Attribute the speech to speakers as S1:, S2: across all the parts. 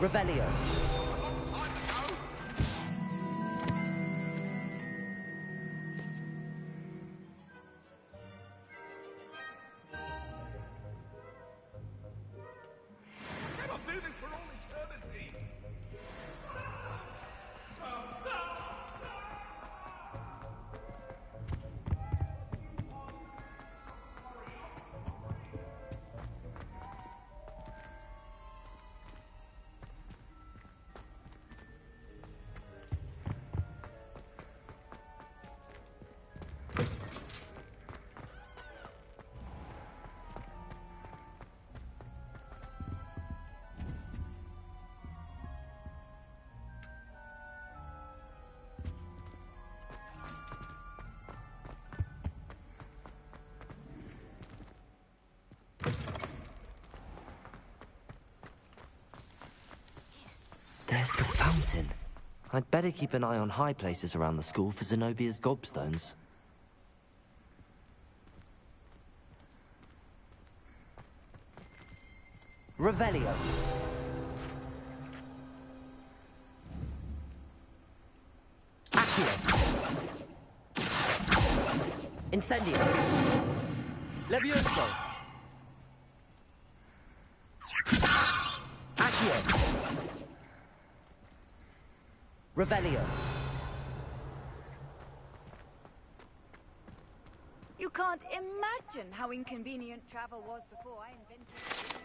S1: Revelio. There's the fountain. I'd better keep an eye on high places around the school for Zenobia's gobstones. Revelio. Accio. Incendio. Levioso. Accio. Revelio.
S2: You can't imagine how inconvenient travel was before I invented it.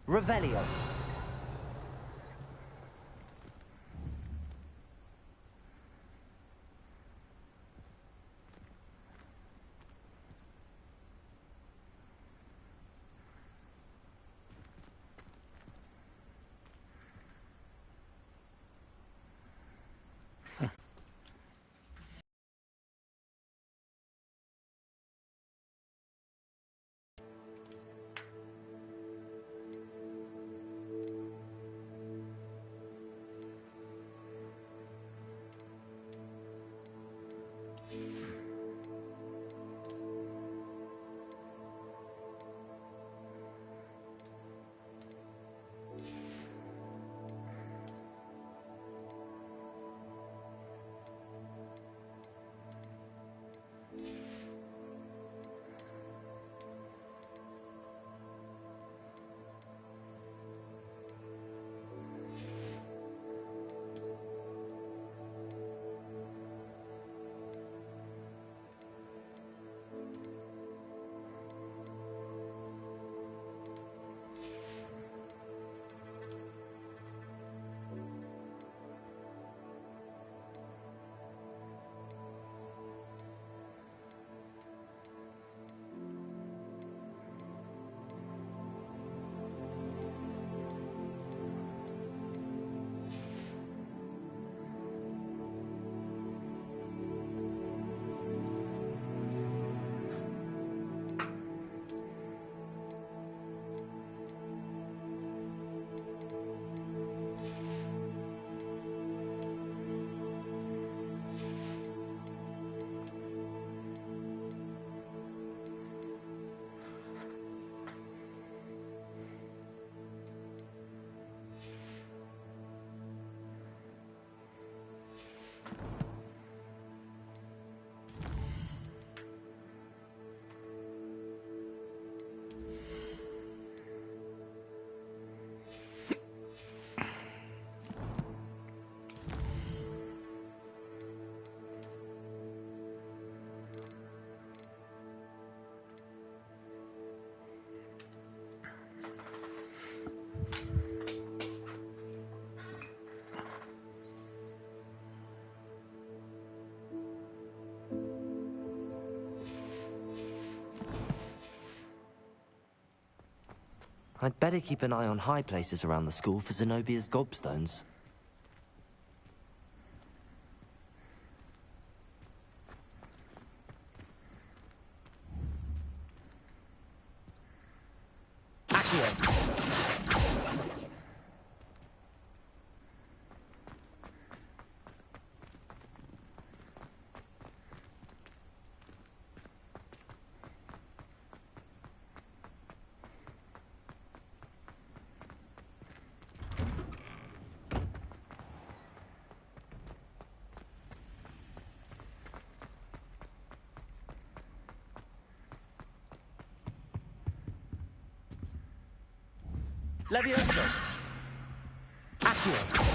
S1: Revelio. I'd better keep an eye on high places around the school for Zenobia's gobstones.
S3: Accio!
S1: Levioso!
S3: Accio!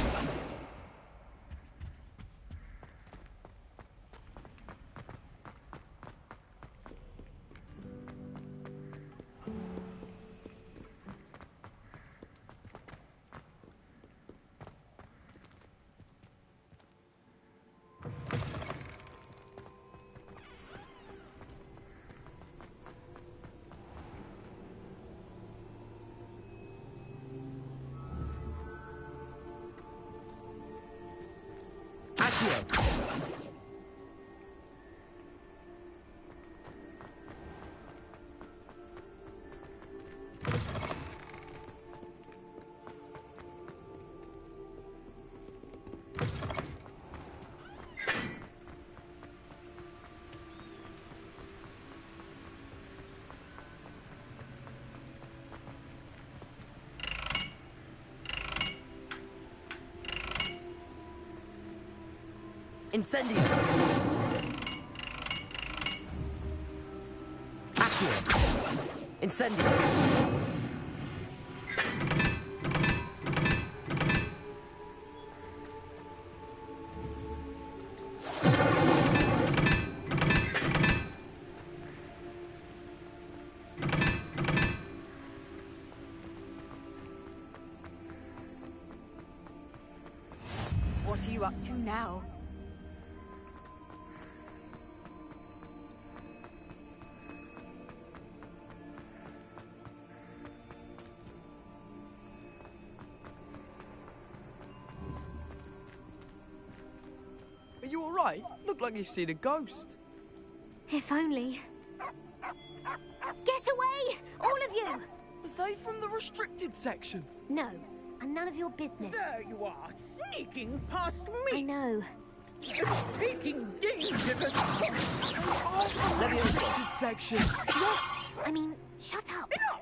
S1: Incendio!
S3: Accio!
S1: Incendio!
S2: What are you up to now?
S4: Are you alright? Look like you've seen a ghost.
S5: If only. Get away! All of you!
S4: Are they from the restricted section?
S5: No, and none of your business.
S6: There you are, sneaking past
S5: I
S6: me.
S5: know.
S6: You're taking dangerous steps.
S4: Oh, from the restricted section.
S5: Yes! I mean, shut up.
S6: Enough!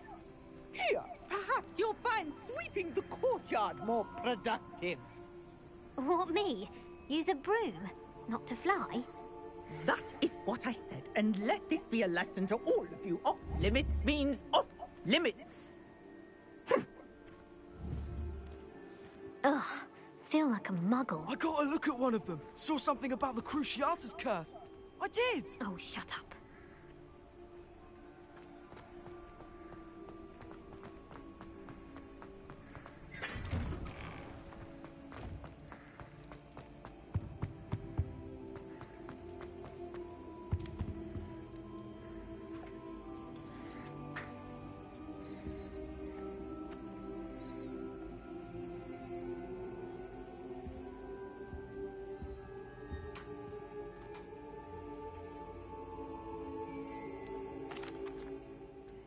S6: Here, perhaps you'll find sweeping the courtyard more productive.
S5: What, me? Use a broom? Not to fly?
S6: That is what I said, and let this be a lesson to all of you. Off limits means off limits.
S5: Ugh, feel like a muggle.
S4: I got a look at one of them. Saw something about the Cruciatus curse. I did.
S5: Oh, shut up.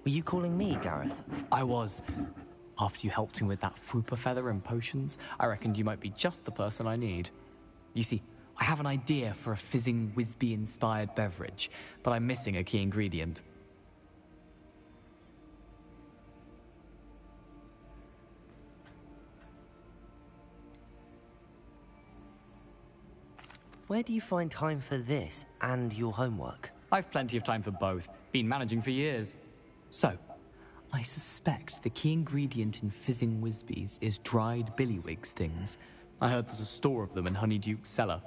S1: Were you calling me, Gareth?
S7: I was. After you helped me with that Fupa feather and potions, I reckoned you might be just the person I need. You see, I have an idea for a fizzing Wisby-inspired beverage, but I'm missing a key ingredient.
S1: Where do you find time for this and your homework?
S7: I've plenty of time for both. Been managing for years. So, I suspect the key ingredient in fizzing Wisbies is dried billywig stings. I heard there's a store of them in Honeyduke's cellar.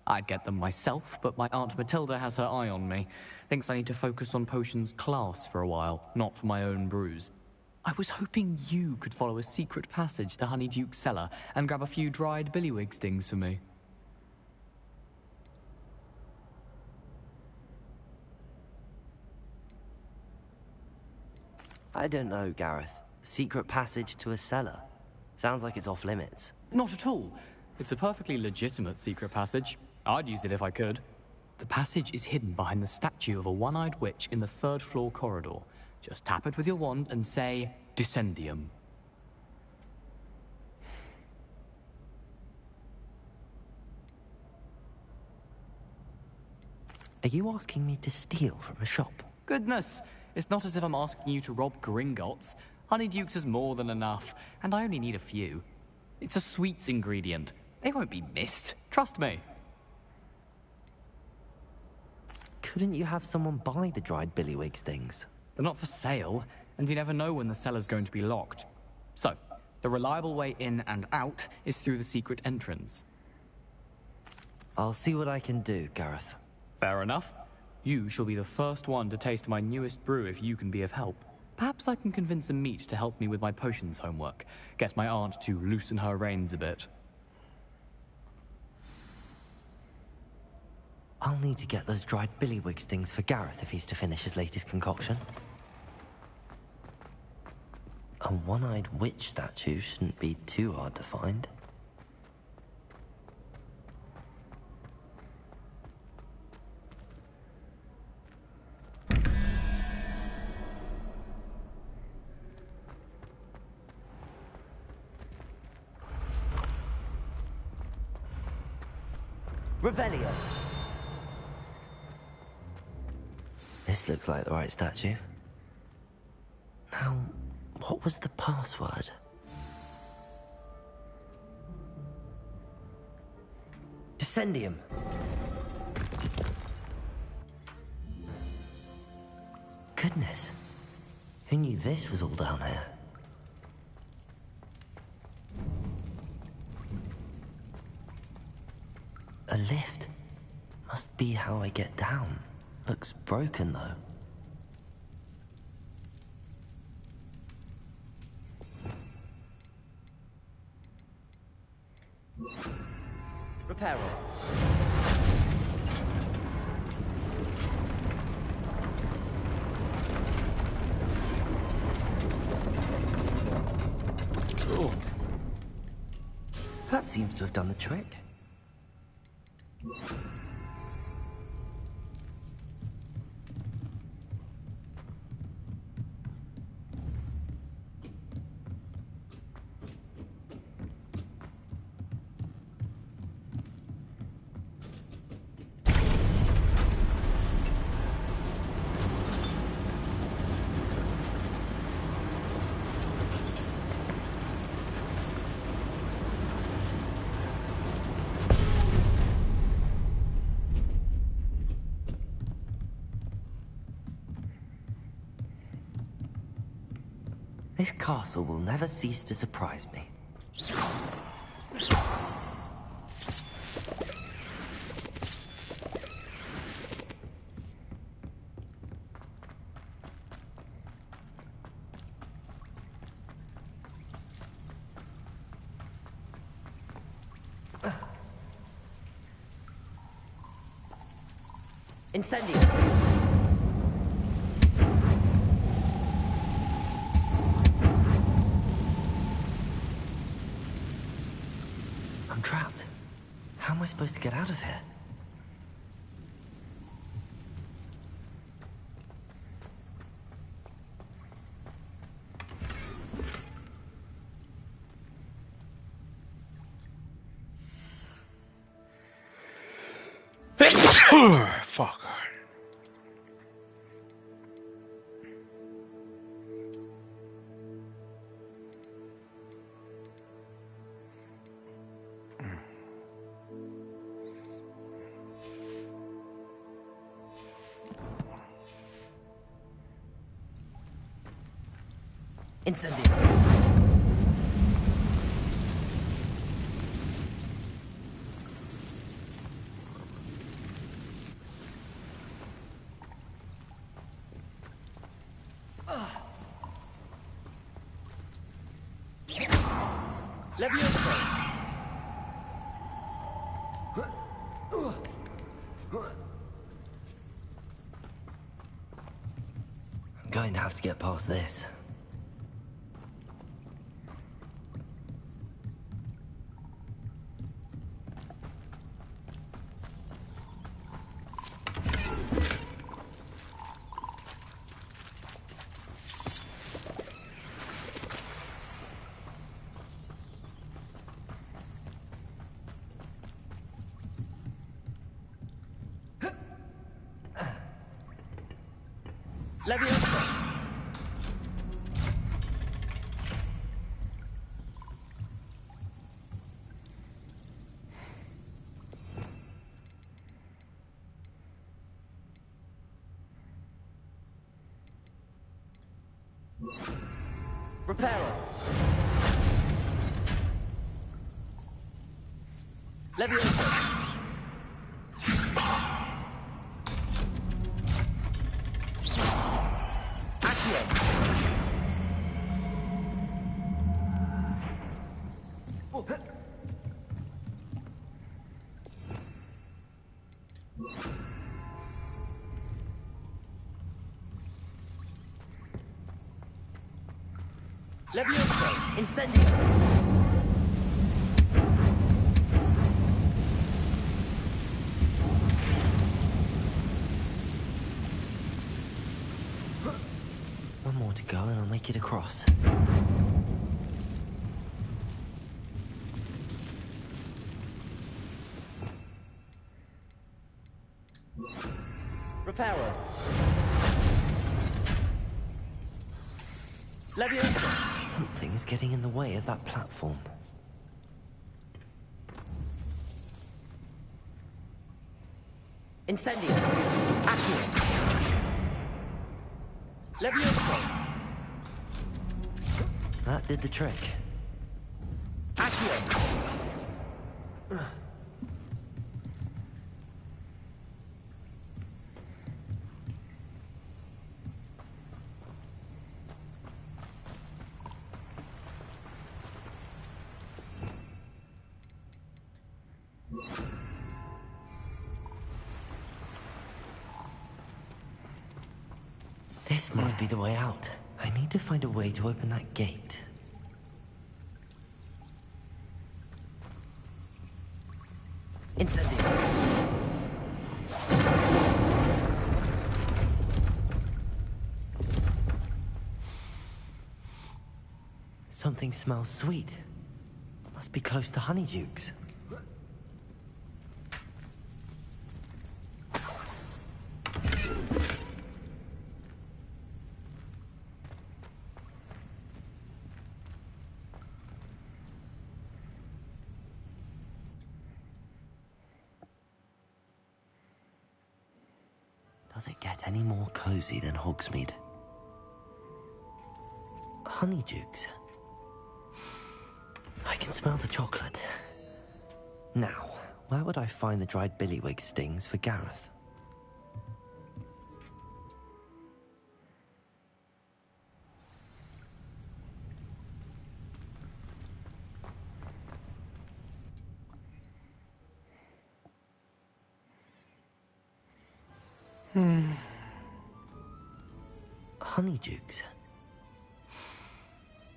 S7: I'd get them myself, but my Aunt Matilda has her eye on me. Thinks I need to focus on potions class for a while, not for my own brews. I was hoping you could follow a secret passage to Honeyduke's cellar and grab a few dried billywig stings for me.
S1: I don't know, Gareth. Secret passage to a cellar. Sounds like it's off limits.
S7: Not at all. It's a perfectly legitimate secret passage. I'd use it if I could. The passage is hidden behind the statue of a one-eyed witch in the third-floor corridor. Just tap it with your wand and say, Descendium.
S1: Are you asking me to steal from a shop?
S7: Goodness, it's not as if I'm asking you to rob Gringotts. Honeydukes is more than enough, and I only need a few. It's a sweets ingredient. They won't be missed. Trust me.
S1: Couldn't you have someone buy the dried billywig things?
S7: They're not for sale, and you never know when the cellar's going to be locked. So, the reliable way in and out is through the secret entrance.
S1: I'll see what I can do, Gareth.
S7: Fair enough. You shall be the first one to taste my newest brew if you can be of help. Perhaps I can convince a meat to help me with my potions homework. Get my aunt to loosen her reins a bit.
S1: I'll need to get those dried billywig things for Gareth if he's to finish his latest concoction. A one-eyed witch statue shouldn't be too hard to find. Revelio. This looks like the right statue. Now, what was the password? Descendium. Goodness. Who knew this was all down here? A lift. Must be how I get down. Looks broken, though. Repair it. Cool. That seems to have done the trick. This castle will never cease to surprise me. Incendio! I'm trapped. How am I supposed to get out of here?
S8: Fuck.
S1: Incendio! Levioso! I'm going to have to get past this.
S3: Leviosa! Reparo! Leviosa! Leviosa! Incendio!
S1: One more to go and I'll make it across.
S3: Reparo! Leviosa!
S1: Something's getting in the way of that platform.
S3: Incendio! Accio! Leviosa!
S1: That did the trick.
S3: Accio!
S1: This must be the way out. I need to find a way to open that gate.
S3: Incendio!
S1: Something smells sweet. Must be close to Honeydukes. Does it get any more cozy than Hogsmeade? Honeydukes. I can smell the chocolate. Now, where would I find the dried billywig stings for Gareth? Honeydukes.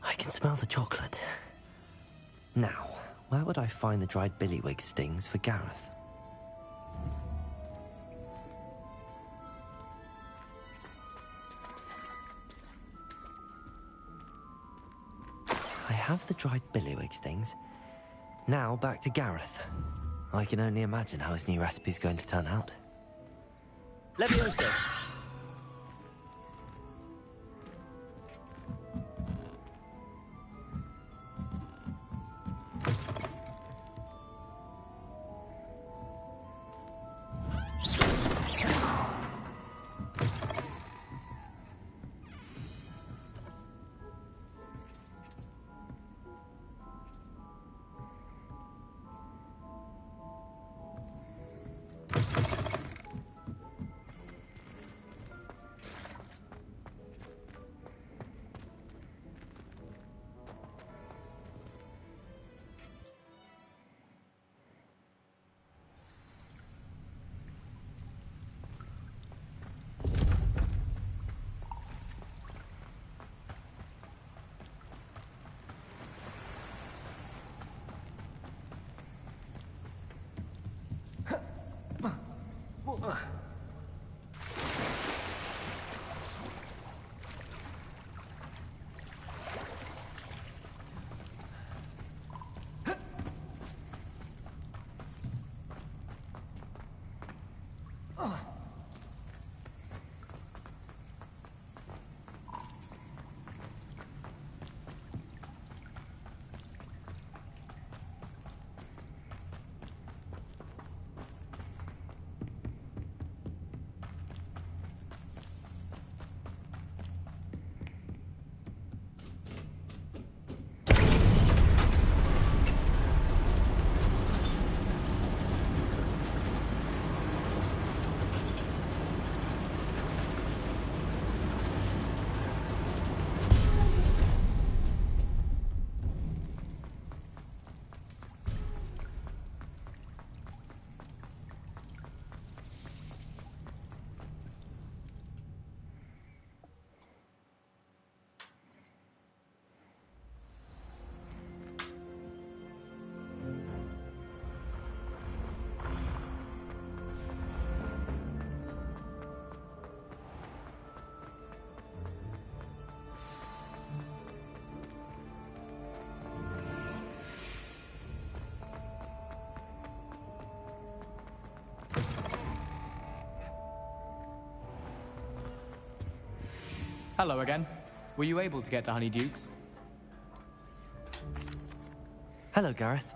S1: I can smell the chocolate. Now, where would I find the dried billywig stings for Gareth? I have the dried billywig stings. Now back to Gareth. I can only imagine how his new recipe's going to turn out.
S3: Leviosa!
S7: Hello again. Were you able to get to Honeydukes?
S1: Hello, Gareth.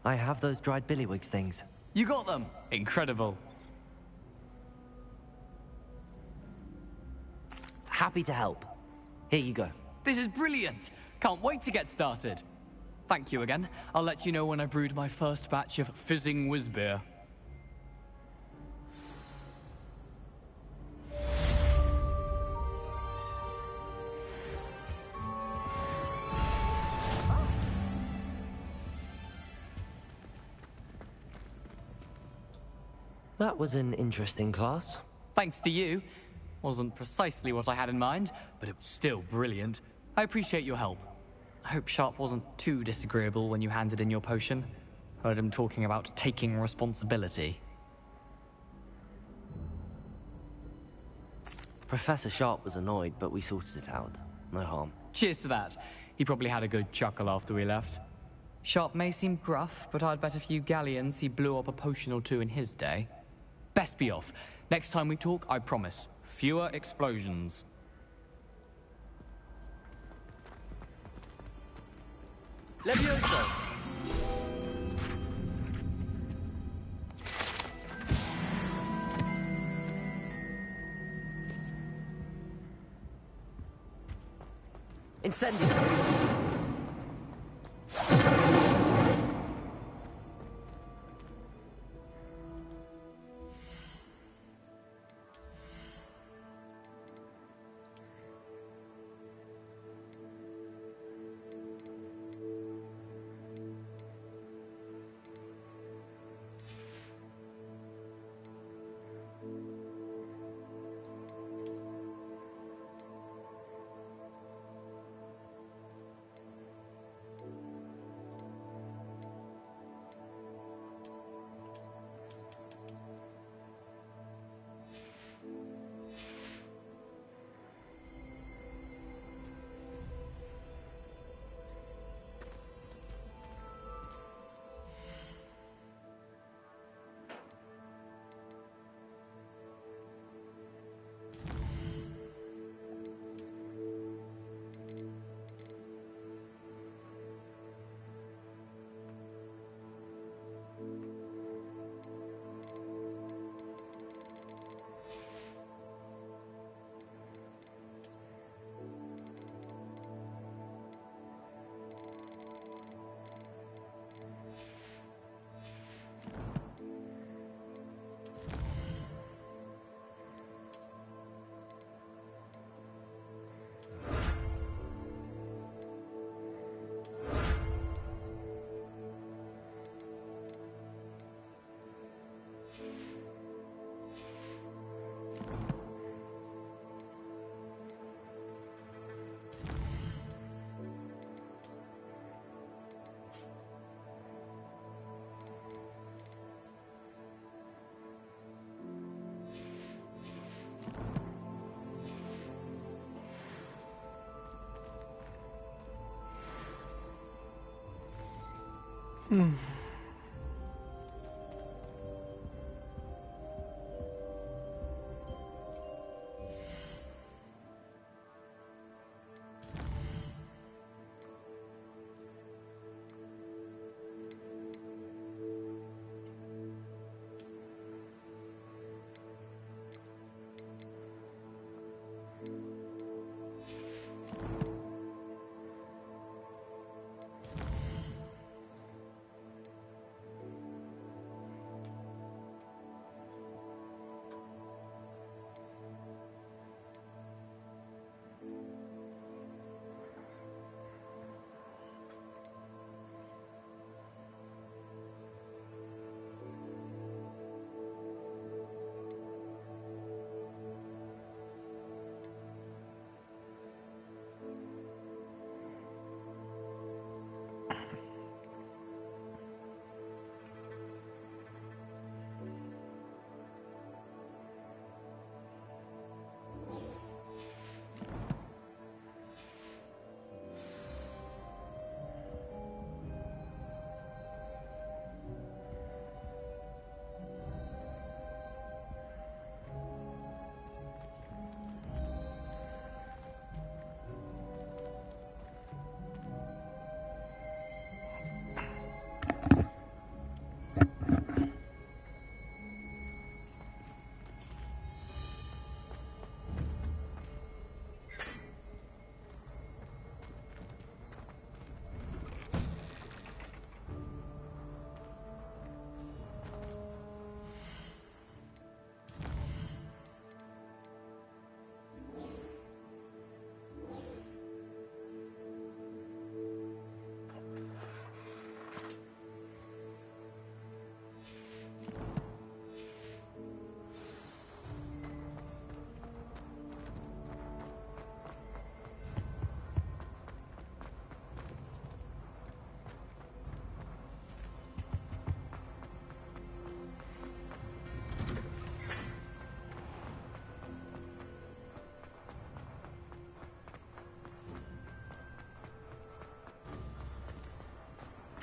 S1: I have those dried billywigs things.
S7: You got them! Incredible.
S1: Happy to help. Here you go.
S7: This is brilliant! Can't wait to get started. Thank you again. I'll let you know when I've brewed my first batch of fizzing whizbeer.
S1: That was an interesting class.
S7: Thanks to you. Wasn't precisely what I had in mind, but it was still brilliant. I appreciate your help. I hope Sharp wasn't too disagreeable when you handed in your potion. Heard him talking about taking responsibility.
S1: Professor Sharp was annoyed, but we sorted it out. No harm.
S7: Cheers to that. He probably had a good chuckle after we left. Sharp may seem gruff, but I'd bet a few galleons he blew up a potion or two in his day. Best be off. Next time we talk, I promise, fewer explosions.
S3: Levioso!
S1: Incendio!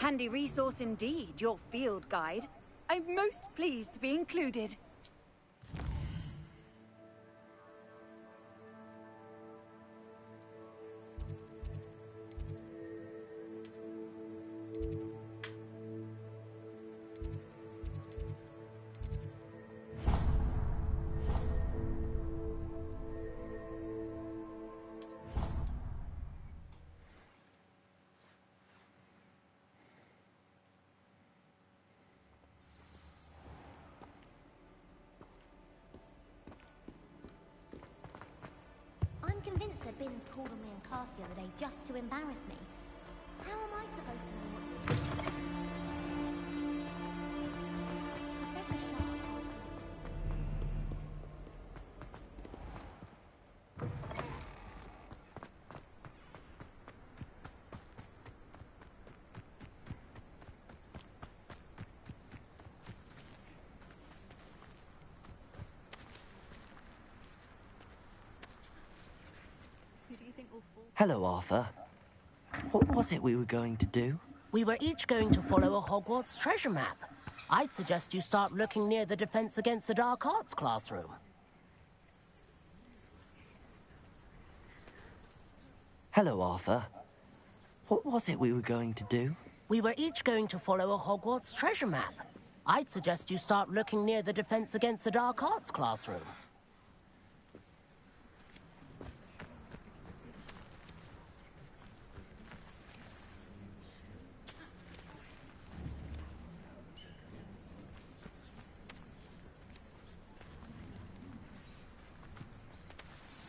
S2: Handy resource indeed, your field guide. I'm most pleased to be included.
S5: I'm convinced that Binns called on me in class the other day just to embarrass me. How am I supposed to know what to do?
S1: Hello, Arthur. What was it we were going to do?
S8: We were each going to follow a Hogwarts treasure map. I'd suggest you start looking near the Defense Against the Dark Arts classroom.
S1: Hello, Arthur. What was it we were going to do?
S8: We were each going to follow a Hogwarts treasure map. I'd suggest you start looking near the Defense Against the Dark Arts classroom.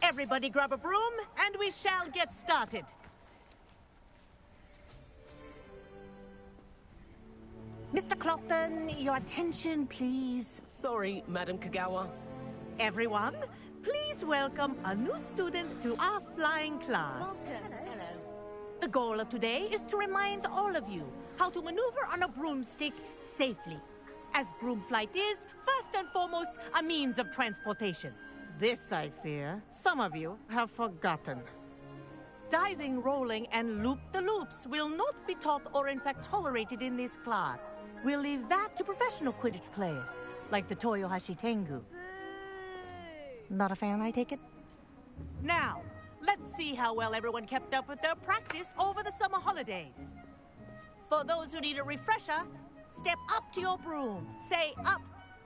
S6: Everybody grab a broom, and we shall get started. Mr. Clopton, your attention, please.
S8: Sorry, Madam Kagawa.
S6: Everyone, please welcome a new student to our flying class.
S8: Hello.
S6: The goal of today is to remind all of you how to maneuver on a broomstick safely, as broom flight is, first and foremost, a means of transportation. This, I fear, some of you have forgotten. Diving, rolling, and loop-the-loops will not be taught or in fact tolerated in this class. We'll leave that to professional Quidditch players, like the Toyohashi Tengu. Not a fan, I take it? Now, let's see how well everyone kept up with their practice over the summer holidays. For those who need a refresher, step up to your broom, say up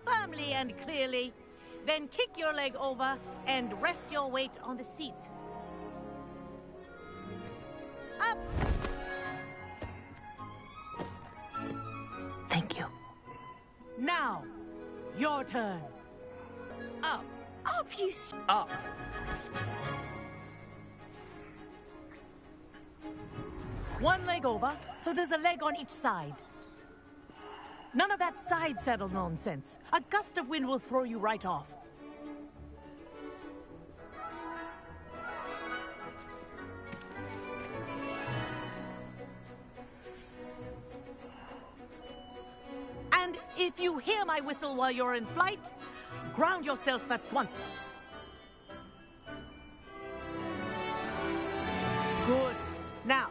S6: firmly and clearly, then kick your leg over and rest your weight on the seat. Up!
S8: Thank you.
S6: Now, your turn. Up.
S2: Up, you
S3: Up.
S6: One leg over, so there's a leg on each side. None of that side saddle nonsense. A gust of wind will throw you right off. And if you hear my whistle while you're in flight, ground yourself at once. Good. Now,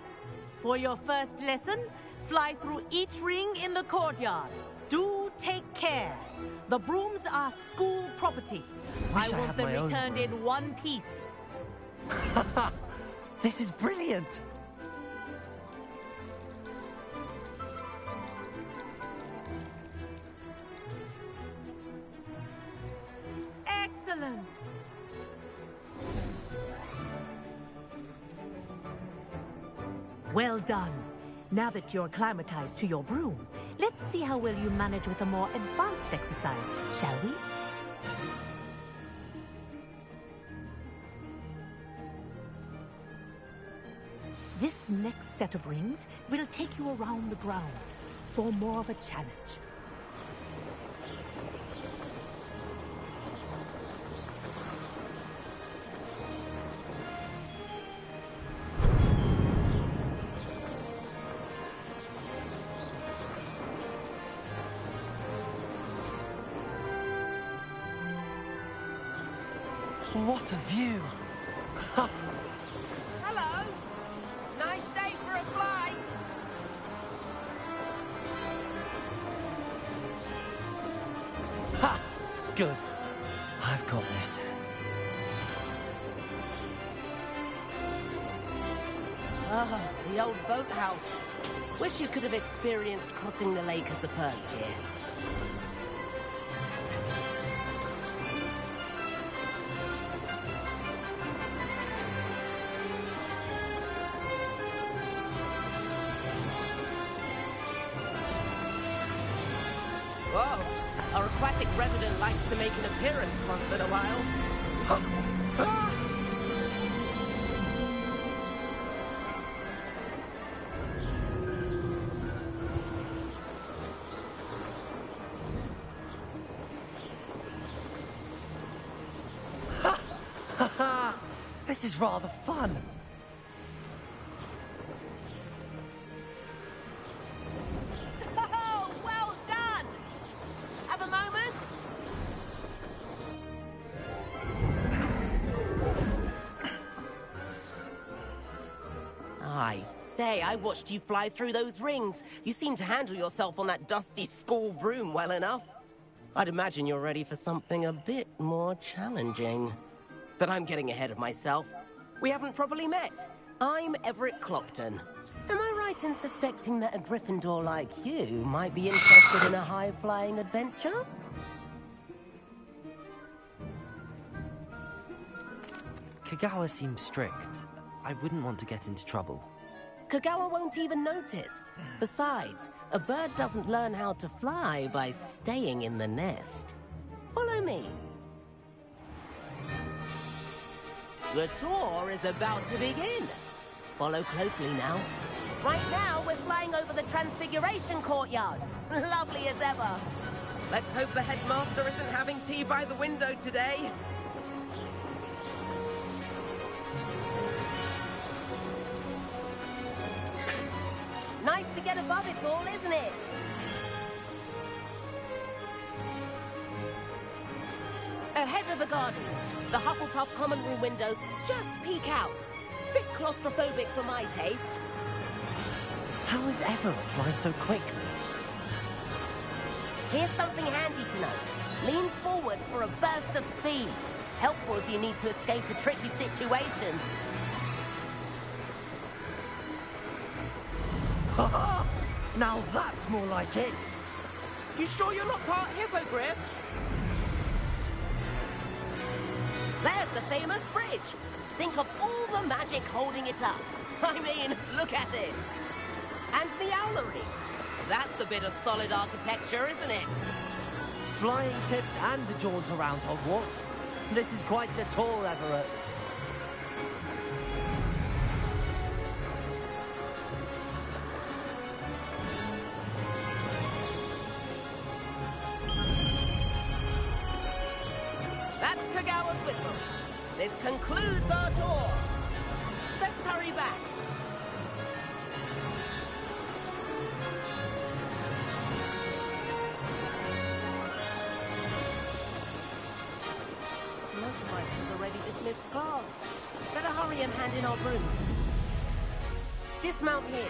S6: for your first lesson, fly through each ring in the courtyard. Do take care. The brooms are school property. I
S1: Wish I
S6: want
S1: had
S6: them
S1: my own
S6: returned
S1: broom.
S6: in one piece.
S1: This is brilliant!
S6: Excellent. Well done. Now that you're acclimatized to your broom, let's see how well you manage with a more advanced exercise, shall we? This next set of rings will take you around the grounds for more of a challenge.
S1: What a view!
S8: Hello. Nice day for a flight.
S1: Ha! Good. I've got this.
S8: Ah, the old boathouse. Wish you could have experienced crossing the lake as a first year. Whoa, our aquatic resident likes to make an appearance once in a while.
S1: This is rather fun.
S8: Oh, well done! Have a moment? I say, I watched you fly through those rings. You seem to handle yourself on that dusty school broom well enough. I'd imagine you're ready for something a bit more challenging. But I'm getting ahead of myself. We haven't properly met. I'm Everett Clopton. Am I right in suspecting that a Gryffindor like you might be interested in a high-flying adventure?
S1: Kagawa seems strict. I wouldn't want to get into trouble.
S8: Kagawa won't even notice. Besides, a bird doesn't learn how to fly by staying in the nest. Follow me. The tour is about to begin. Follow closely now. Right now, we're flying over the Transfiguration Courtyard. Lovely as ever. Let's hope the headmaster isn't having tea by the window today. Nice to get above it all, isn't it? Ahead of the gardens, the Hufflepuff common room windows just peek out. Bit claustrophobic for my taste.
S1: How is Everett flying so quickly?
S8: Here's something handy to know. Lean forward for a burst of speed. Helpful if you need to escape a tricky situation.
S1: Now that's more like it.
S8: You sure you're not part Hippogriff? There's the famous bridge. Think of all the magic holding it up. I mean, look at it. And the owlery. That's a bit of solid architecture, isn't it?
S1: Flying tips and a jaunt around Hogwarts. This is quite the tour, Everett.
S8: That's Kagawa's whistle. This concludes our tour. Let's hurry back. Most of my friends already dismissed class. Better hurry and hand in our brooms. Dismount here.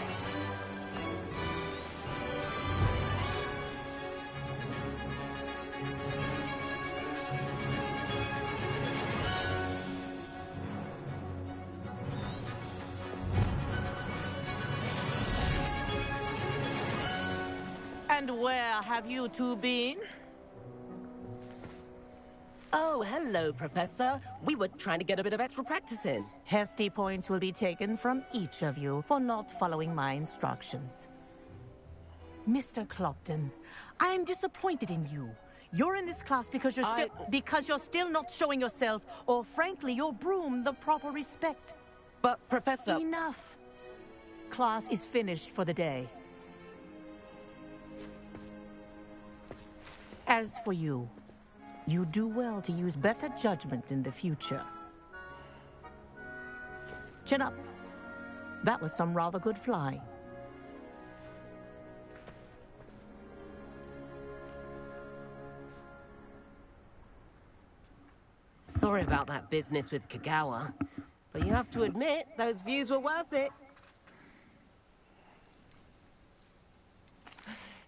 S6: And where have you two been?
S8: Oh, hello, Professor. We were trying to get a bit of extra practice in.
S6: Hefty points will be taken from each of you for not following my instructions. Mr. Clopton, I'm disappointed in you. You're in this class because you're still not showing yourself, or frankly, your broom, the proper respect.
S8: But, Professor...
S6: Enough. Class is finished for the day. As for you, you do well to use better judgment in the future. Chin up. That was some rather good flying.
S8: Sorry about that business with Kagawa, but you have to admit, those views were worth it.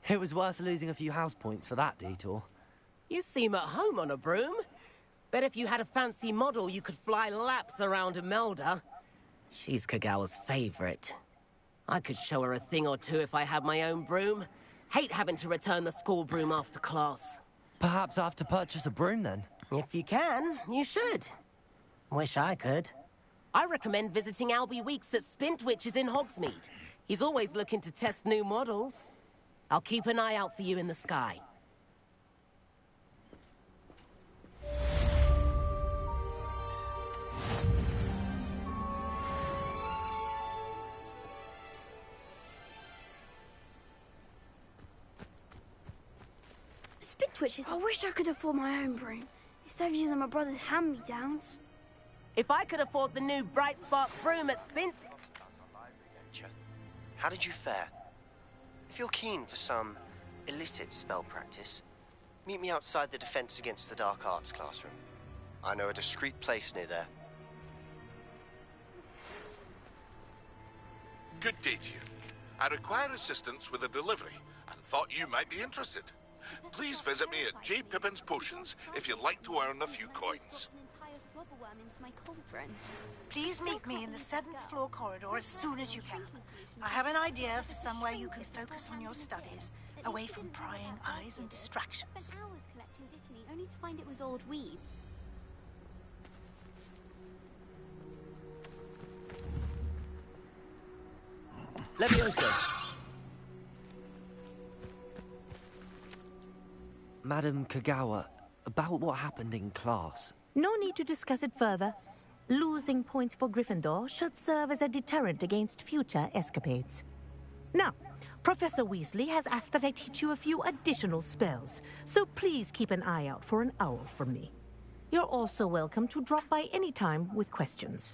S1: It was worth losing a few house points for that detour.
S8: You seem at home on a broom. Bet if you had a fancy model, you could fly laps around Imelda. She's Kagawa's favorite. I could show her a thing or two if I had my own broom. Hate having to return the school broom after class.
S1: Perhaps I have to purchase a broom then?
S8: If you can, you should. Wish I could. I recommend visiting Albie Weeks at Spint, which is in Hogsmeade. He's always looking to test new models. I'll keep an eye out for you in the sky.
S9: Spintwitches. I wish I could afford my own broom. Instead of using my brother's hand-me-downs.
S8: If I could afford the new Bright Spark broom at Spint...
S10: How did you fare? If you're keen for some illicit spell practice, meet me outside the Defense Against the Dark Arts classroom. I know a discreet place near there.
S11: Good day to you. I require assistance with a delivery and thought you might be interested. Please visit me at J. Pippin's Potions if you'd like to earn a few coins.
S12: Please meet me in the 7th floor corridor as soon as you can. I have an idea for somewhere you can focus on your studies, away from prying eyes and distractions.
S5: Spent hours collecting Dittany, only to find it was old weeds.
S3: Levioso.
S1: Madam Kagawa, about what happened in class.
S6: No need to discuss it further. Losing points for Gryffindor should serve as a deterrent against future escapades. Now, Professor Weasley has asked that I teach you a few additional spells, so please keep an eye out for an owl from me. You're also welcome to drop by any time with questions.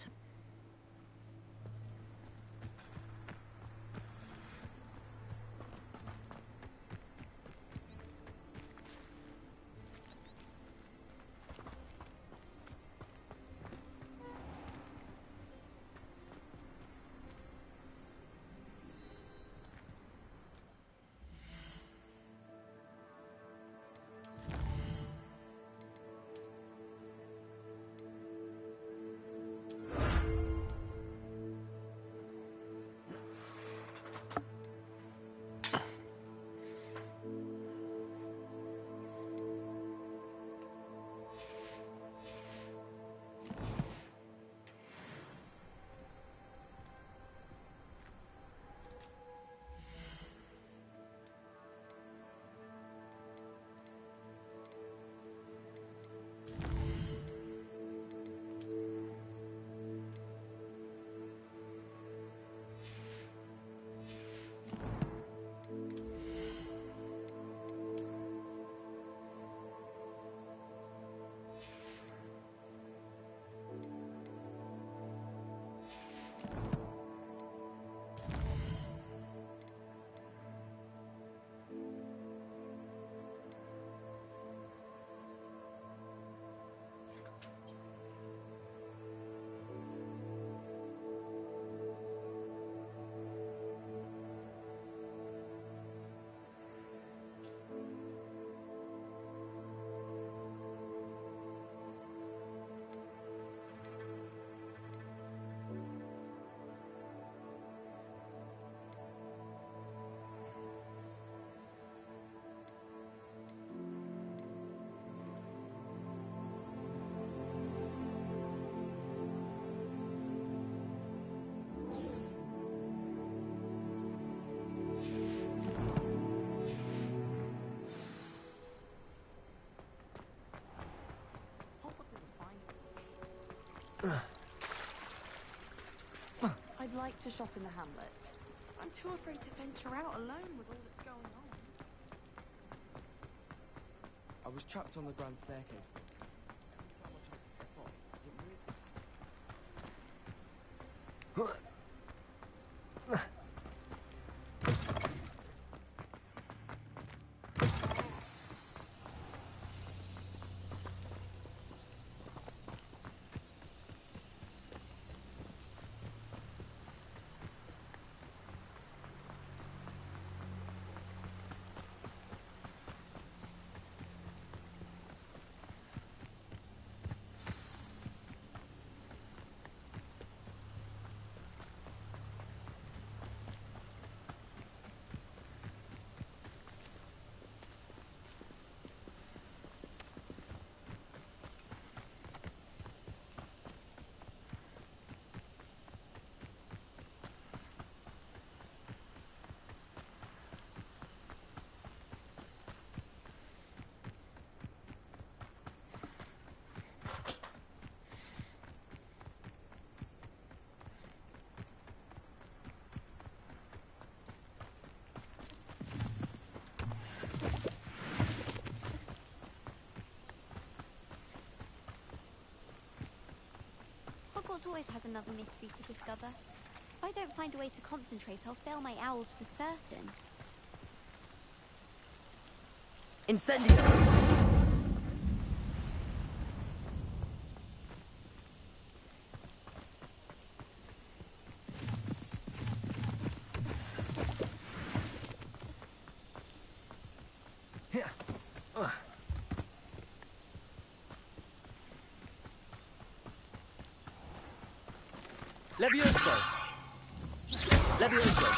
S13: I'd like to shop in the hamlets. I'm too afraid to venture out alone with all that's going on.
S4: I was trapped on the grand staircase.
S5: always has another mystery to discover. If I don't find a way to concentrate, I'll fail my owls for certain.
S3: Incendio! Levioso! Levioso!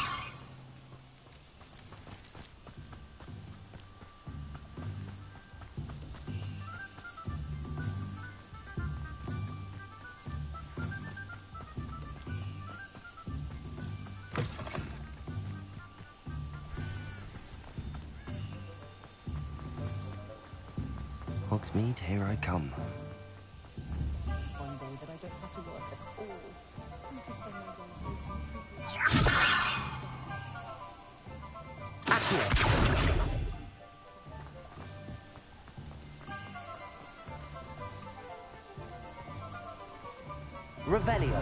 S1: Hogsmeade, here I come.
S13: One day that I don't have to work at all.
S3: Revelio.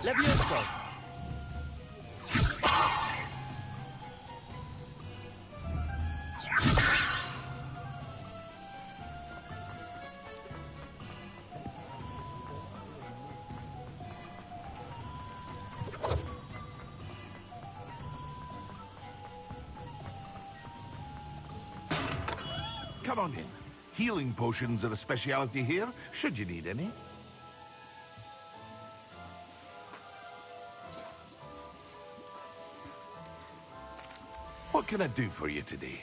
S3: Levioso!
S11: Come on in. Healing potions are a speciality here, should you need any. What can I do for you today?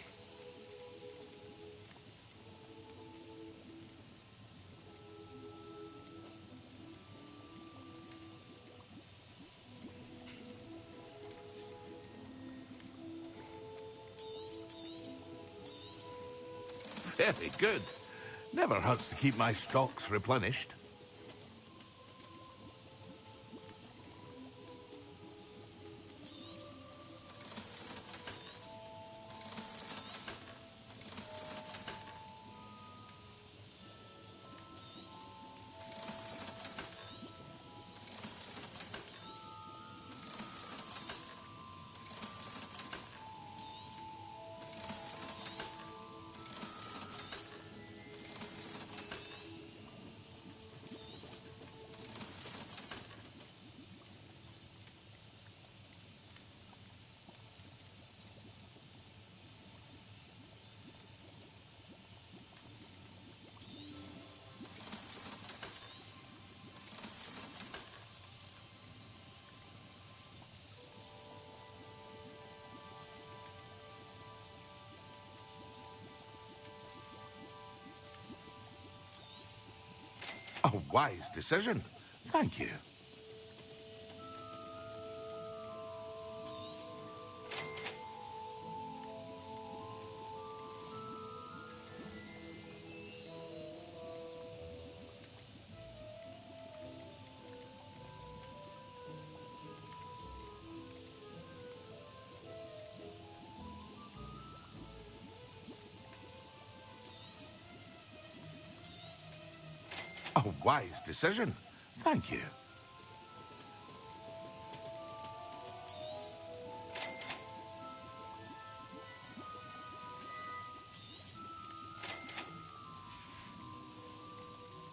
S11: Very good. Never hurts to keep my stocks replenished. A wise decision. Thank you. A wise decision. Thank you.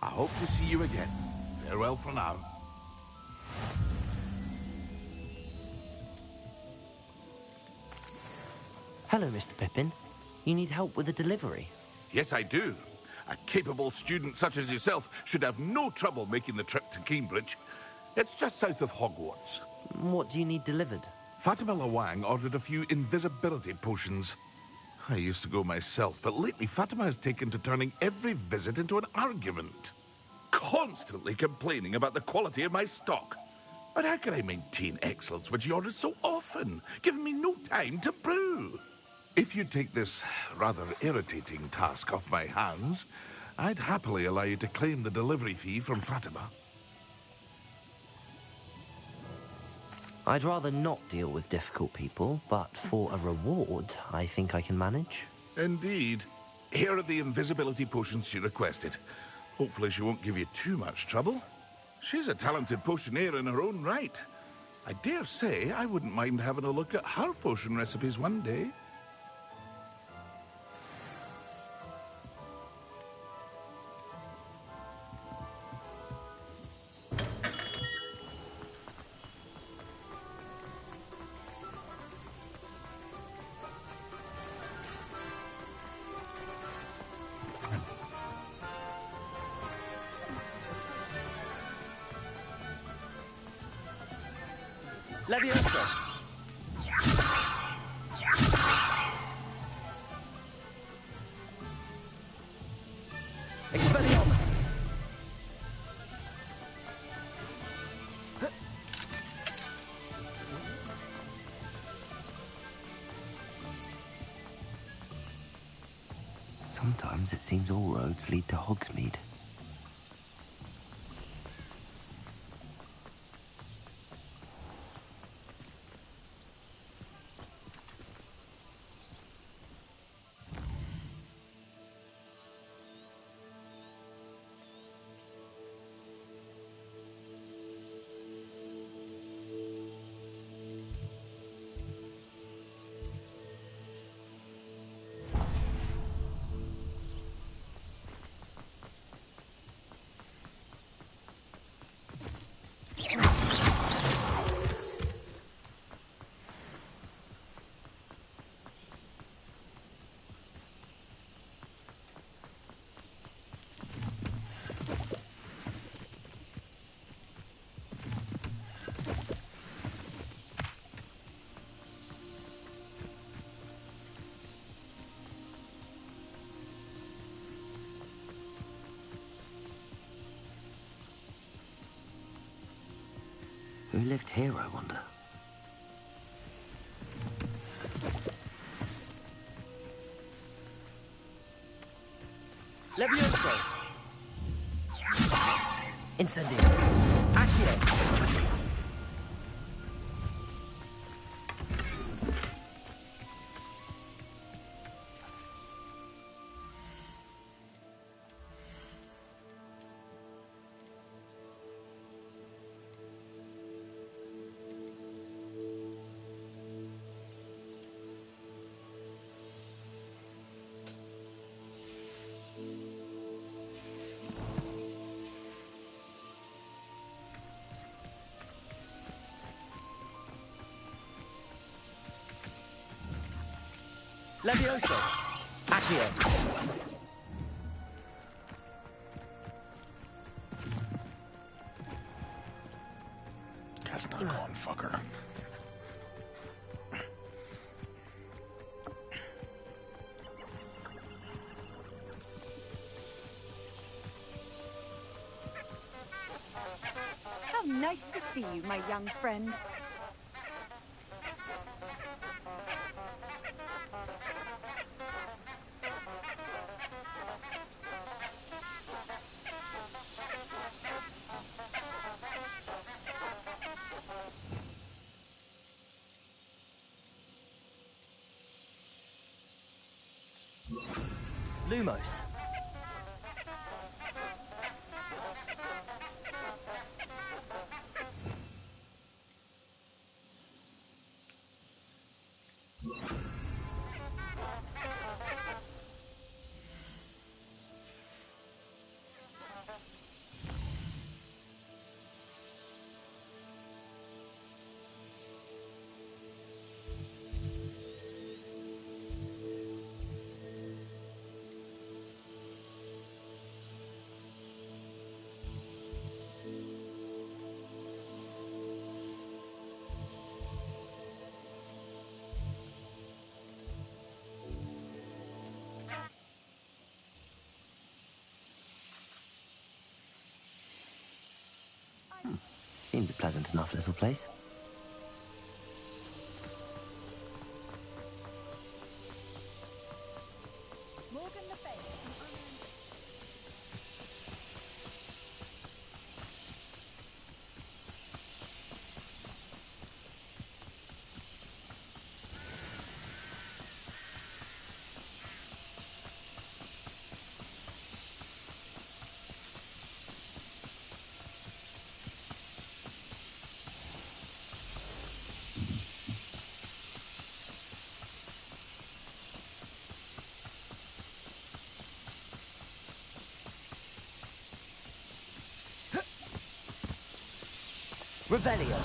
S11: I hope to see you again. Farewell for now.
S1: Hello, Mr. Pippin. You need help with a delivery?
S11: Yes, I do. A capable student such as yourself should have no trouble making the trip to Cambridge. It's just south of Hogwarts.
S1: What do you need delivered?
S11: Fatima Lawang ordered a few invisibility potions. I used to go myself, but lately Fatima has taken to turning every visit into an argument. Constantly complaining about the quality of my stock. But how can I maintain excellence when she orders so often, giving me no time to brew? If you take this rather irritating task off my hands, I'd happily allow you to claim the delivery fee from Fatima.
S1: I'd rather not deal with difficult people, but for a reward, I think I can manage.
S11: Indeed. Here are the invisibility potions she requested. Hopefully she won't give you too much trouble. She's a talented potioneer in her own right. I dare say I wouldn't mind having a look at her potion recipes one day.
S3: Levioso. Expelliarmus.
S1: Sometimes it seems all roads lead to Hogsmeade. Who lived here, I wonder?
S3: Levioso. Incendio. Accio. Levioso. Accio.
S14: That's not going, fucker.
S2: How nice to see you, my young friend.
S3: Lumos.
S1: Seems a pleasant enough little place.
S2: Morgan Le Fay.
S3: Revelio.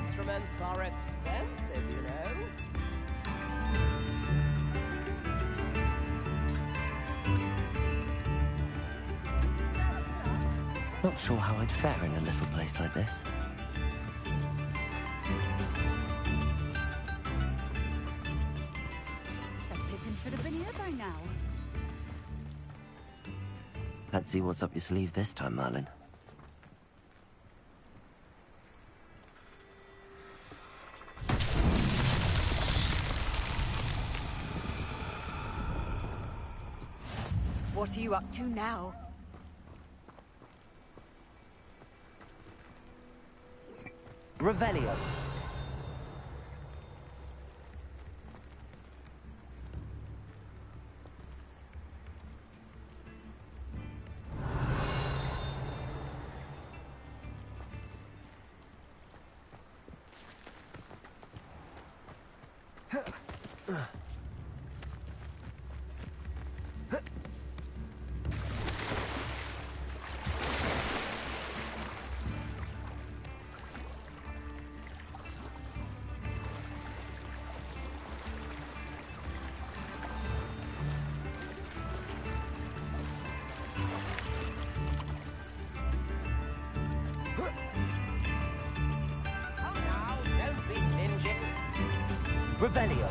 S8: Instruments are expensive, you know.
S1: Not sure how I'd fare in a little place like this.
S2: That Pippin should have been here by now.
S1: Let's see what's up your sleeve this time, Merlin.
S2: What are you up to now?
S3: Revelio. Revelio.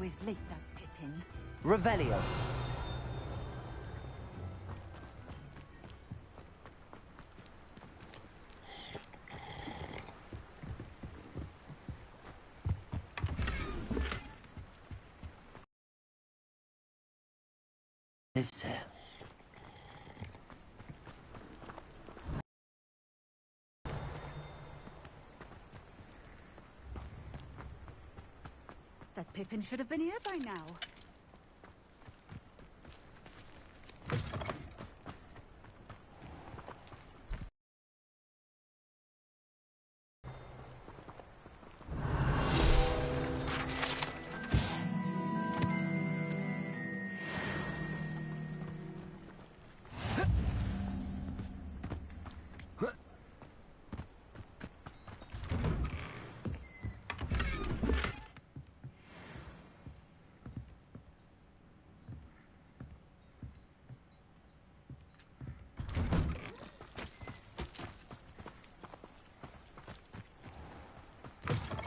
S2: Always late, that Pippin.
S3: Revelio.
S1: Lives here.
S2: That Pippin should have been here by now.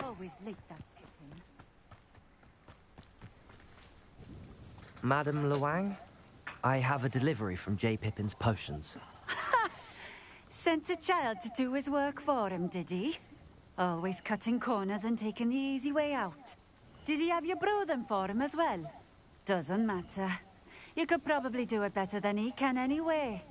S2: Always late, that Pippin.
S1: Madame Luang, I have a delivery from J. Pippin's potions.
S2: Sent a child to do his work for him, did he? Always cutting corners and taking the easy way out. Did he have you brew them for him as well? Doesn't matter. You could probably do it better than he can anyway.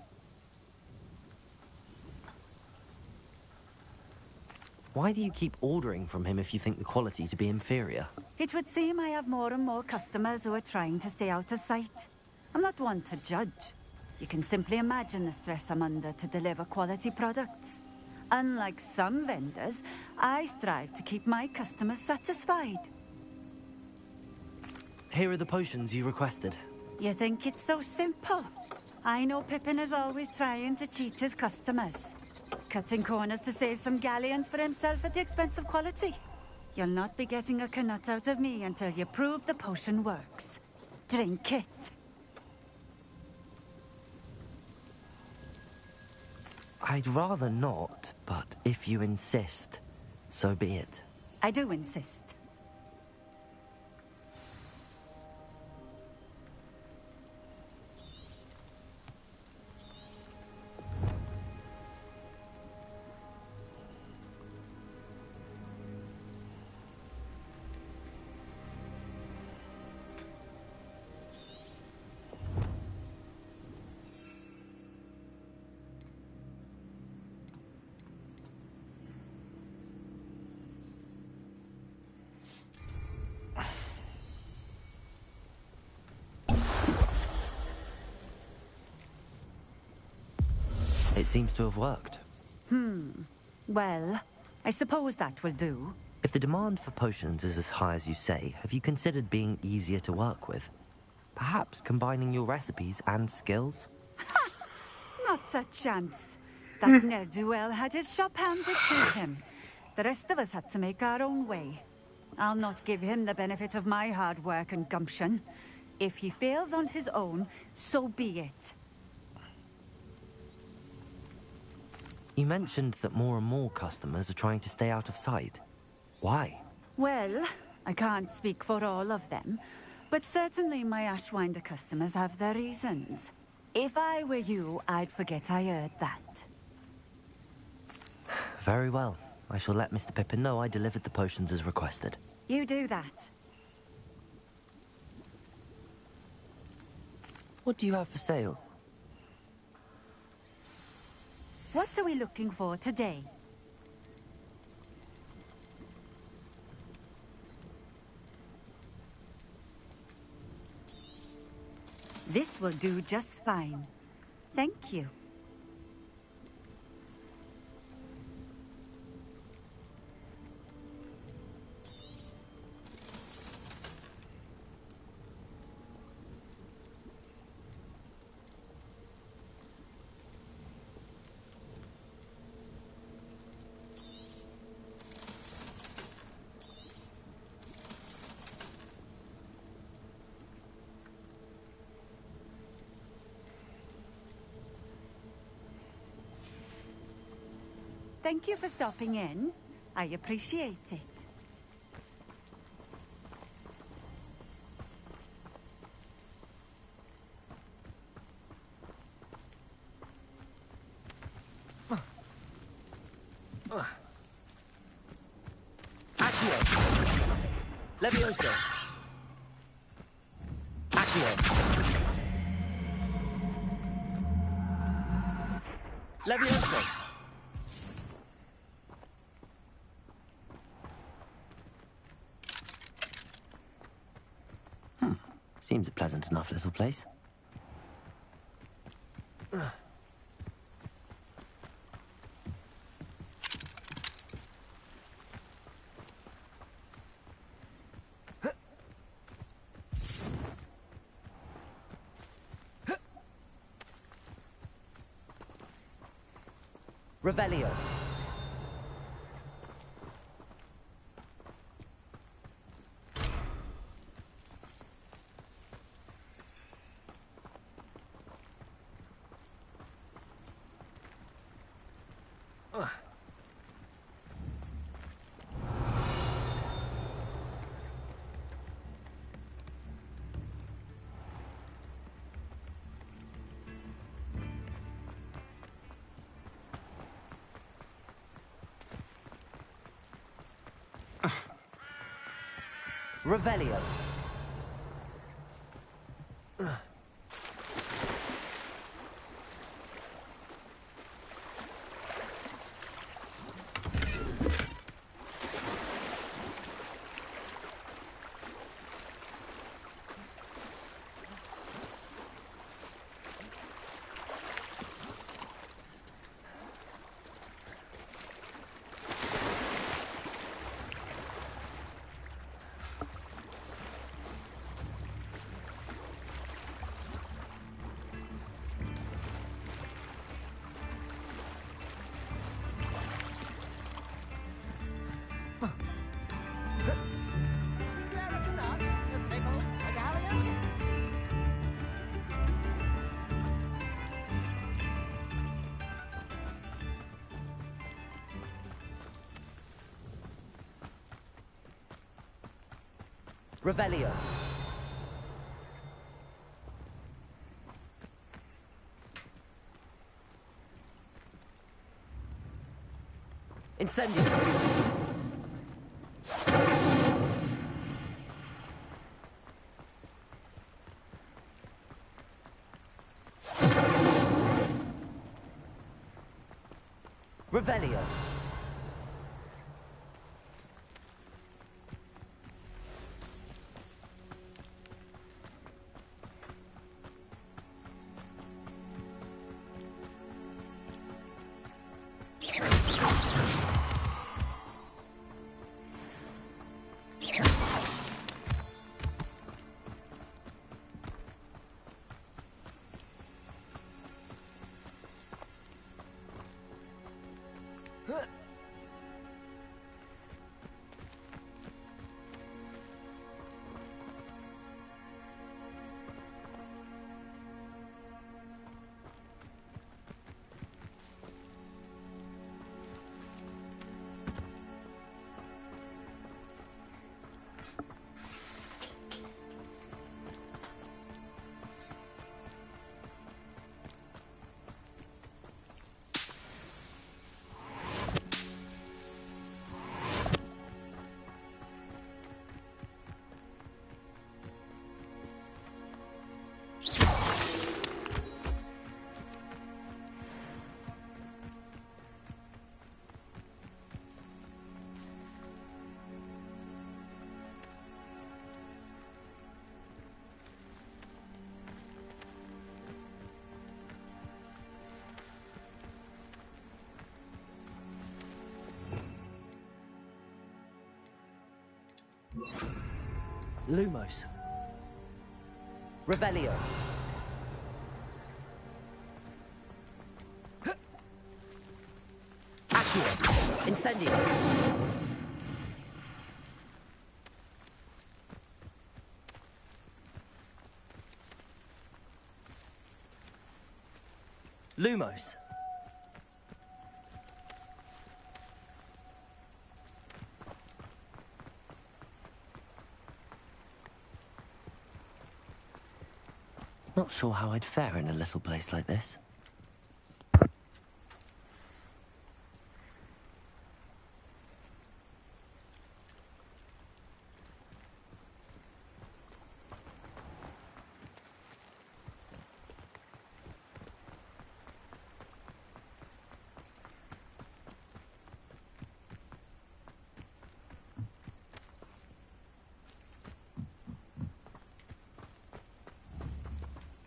S1: Why do you keep ordering from him if you think the quality to be inferior?
S2: It would seem I have more and more customers who are trying to stay out of sight. I'm not one to judge. You can simply imagine the stress I'm under to deliver quality products. Unlike some vendors, I strive to keep my customers satisfied.
S1: Here are the potions you requested.
S2: You think it's so simple? I know Pippin is always trying to cheat his customers. Cutting corners to save some galleons for himself at the expense of quality. You'll not be getting a knut out of me until you prove the potion works. Drink it.
S1: I'd rather not, but if you insist, so be it.
S2: I do insist.
S1: It seems to have worked.
S2: Well, I suppose that will do.
S1: If the demand for potions is as high as you say, have you considered being easier to work with? Perhaps combining your recipes and skills?
S2: Not a chance. That ne'er-do-well had his shop handed to him. The rest of us had to make our own way. I'll not give him the benefit of my hard work and gumption. If he fails on his own, so be it.
S1: You mentioned that more and more customers are trying to stay out of sight. Why?
S2: Well, I can't speak for all of them, but certainly my Ashwinder customers have their reasons. If I were you, I'd forget I heard that.
S1: Very well. I shall let Mr. Pippin know I delivered the potions as requested.
S2: You do that.
S1: What do you have for sale?
S2: What are we looking for today? This will do just fine. Thank you. Thank you for stopping in. I appreciate it.
S3: Levioso. Accio. Levioso.
S1: Seems a pleasant enough little place.
S3: Revelio. Revelio. Revelio. Incendio. Revelio. Lumos. Revelio. Accio. Incendio. Lumos.
S1: Not sure how I'd fare in a little place like this.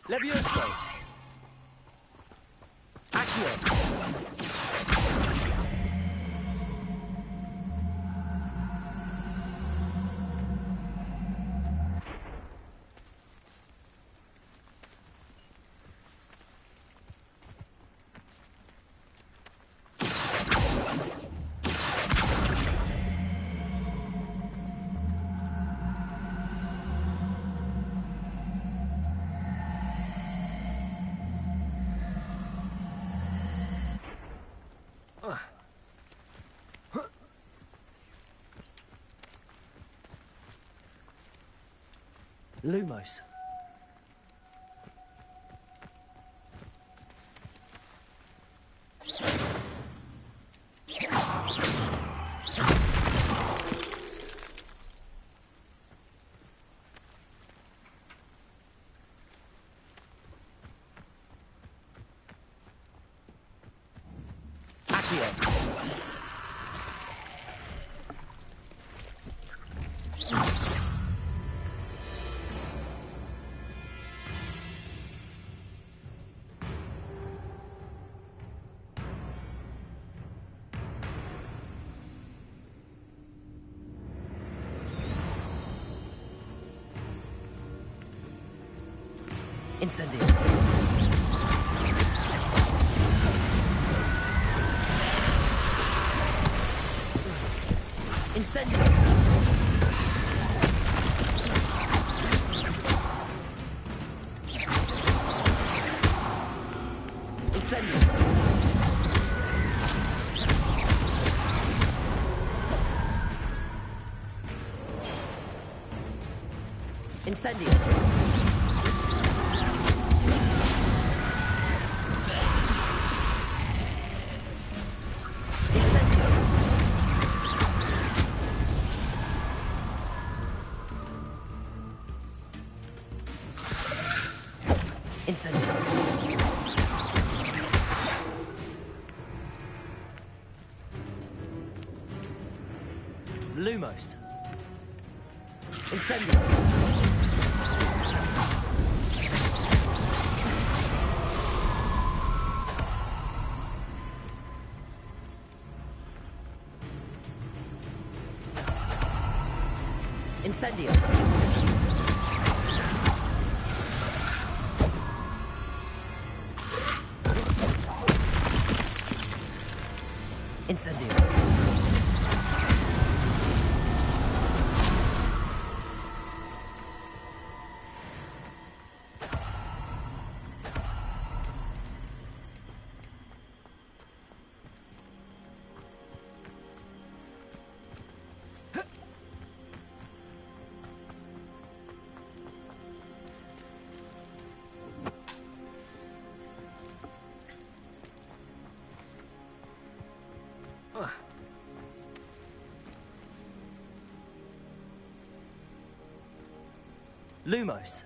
S3: Levioso! Accio! Lumos. Accio. Incendio. Incendio. Incendio. Incendio. Incendio. Lumos. Incendio. Incendio. Incendio. Lumos.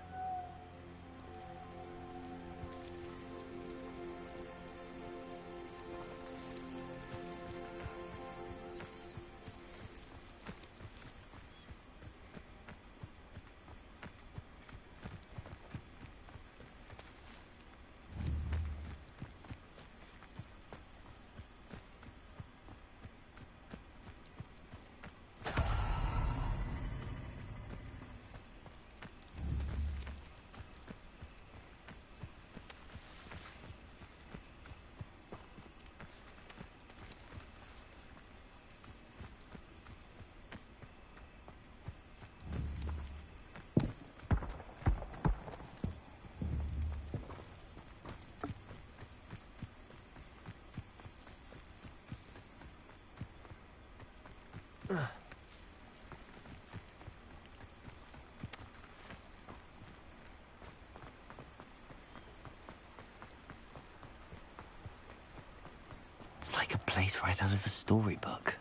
S3: It's like a place right out of a storybook.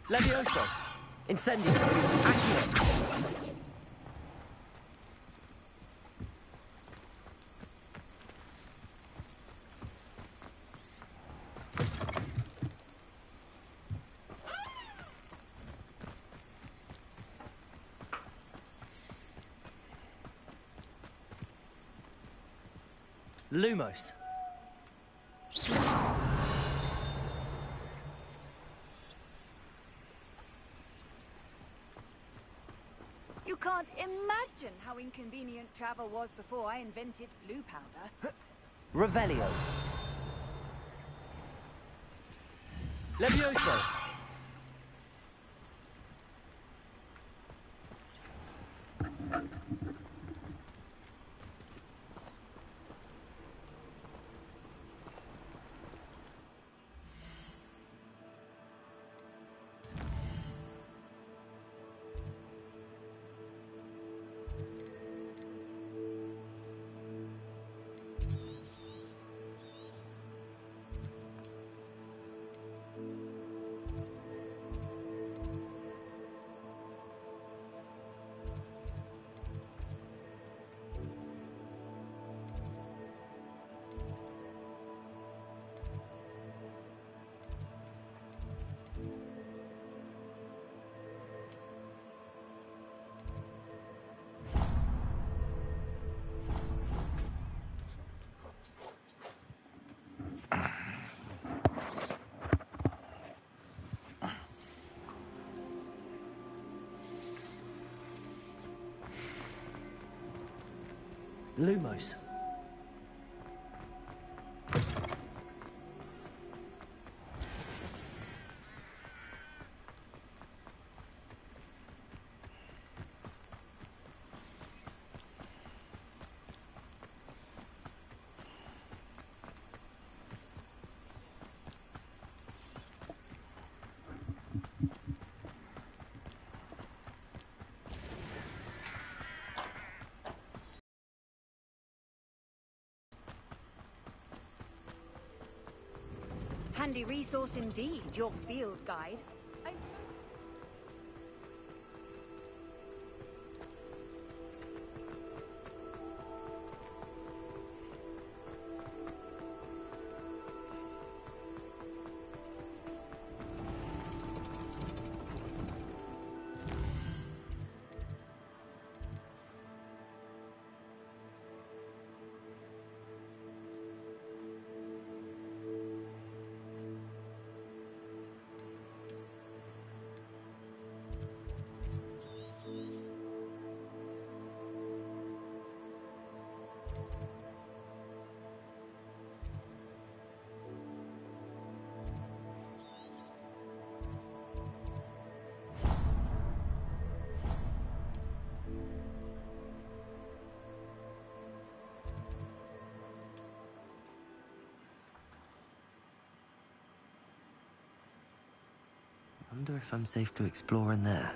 S3: Levioso. Incendio. Accio. Lumos.
S15: You can't imagine how inconvenient travel was before I invented blue powder.
S3: Revelio. Levioso. Lumos.
S15: Handy resource indeed, your field guide.
S1: Wonder if I'm safe to explore in there.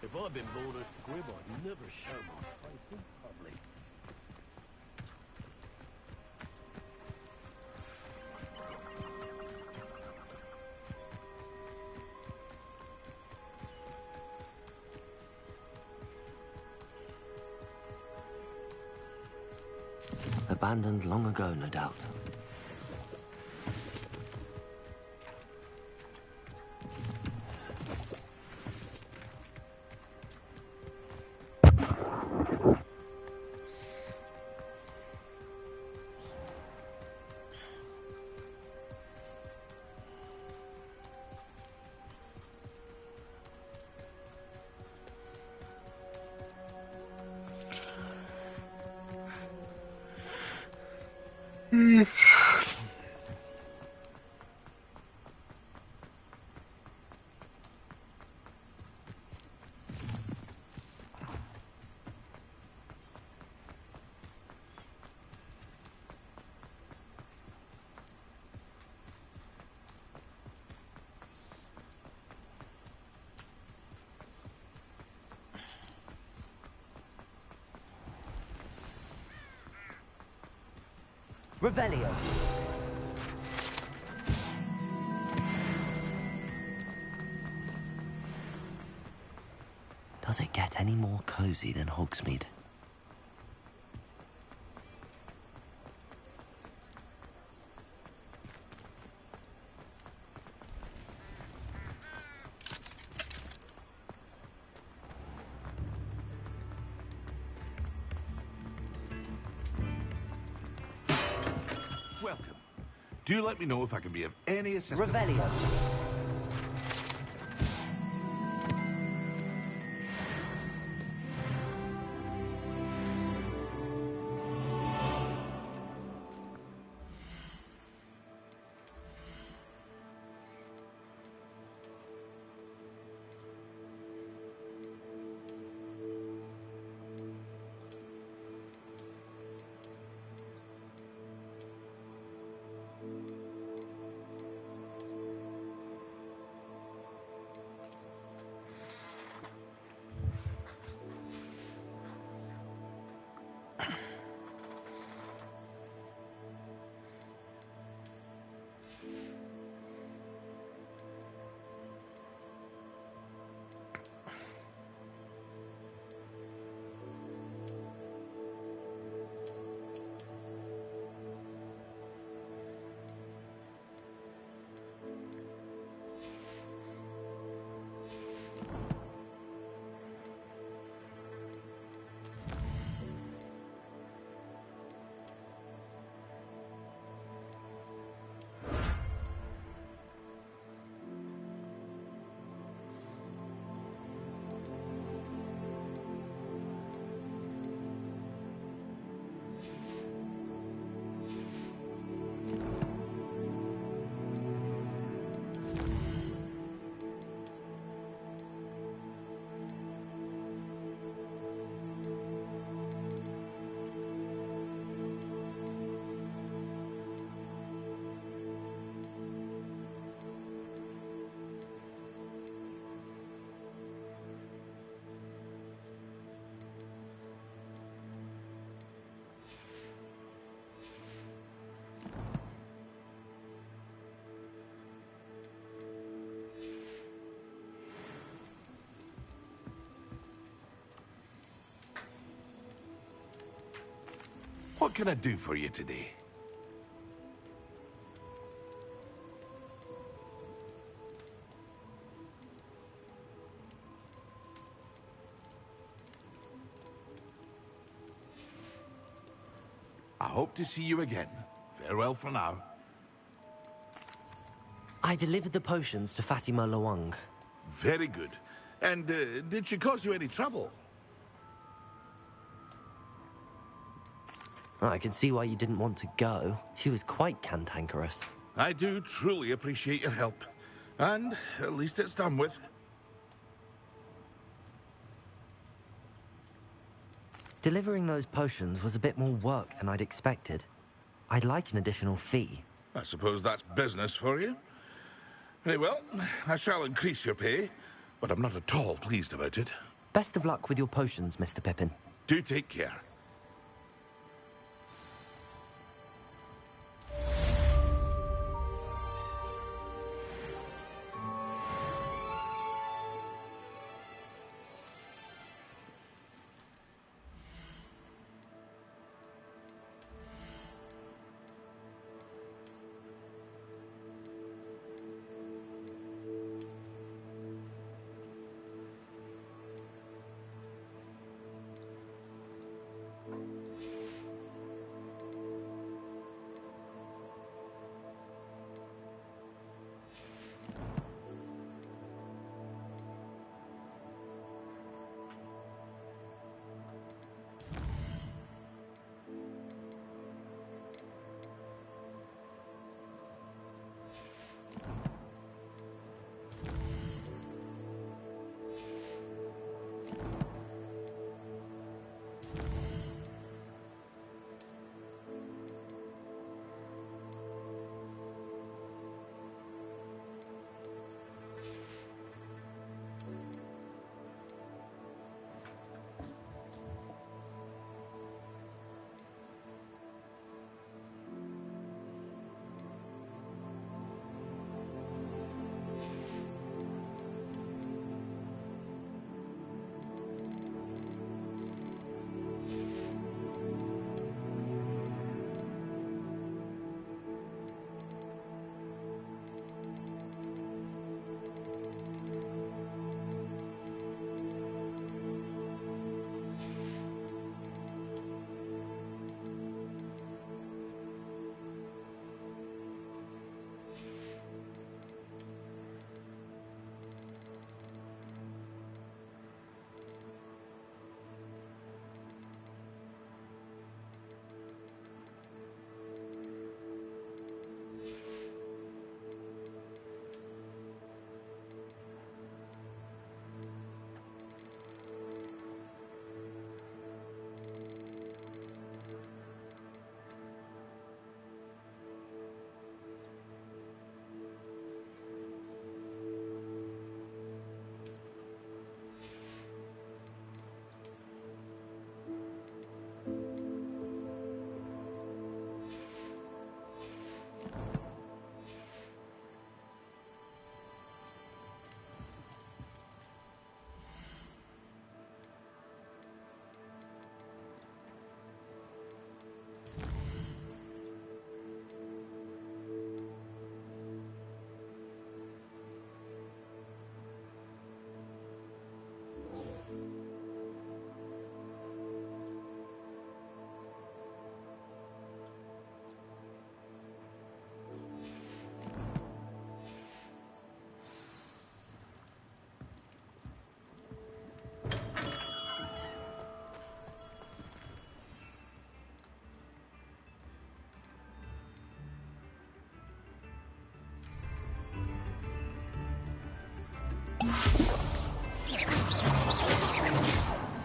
S16: If I'd been born a squib, I'd never show my face in public.
S1: Abandoned long ago, no doubt.
S3: Revelio.
S1: Does it get any more cozy than Hogsmeade?
S11: Welcome. Do let me know if I can be of any assistance.
S3: Revelio.
S11: What can I do for you today? I hope to see you again. Farewell for now.
S1: I delivered the potions to Fatima Lawang.
S11: Very good. And did she cause you any trouble?
S1: I can see why you didn't want to go. She was quite cantankerous.
S11: I do truly appreciate your help. And at least it's done with.
S1: Delivering those potions was a bit more work than I'd expected. I'd like an additional fee.
S11: I suppose that's business for you. Very well, I shall increase your pay, but I'm not at all pleased about it.
S1: Best of luck with your potions, Mr. Pippin.
S11: Do take care.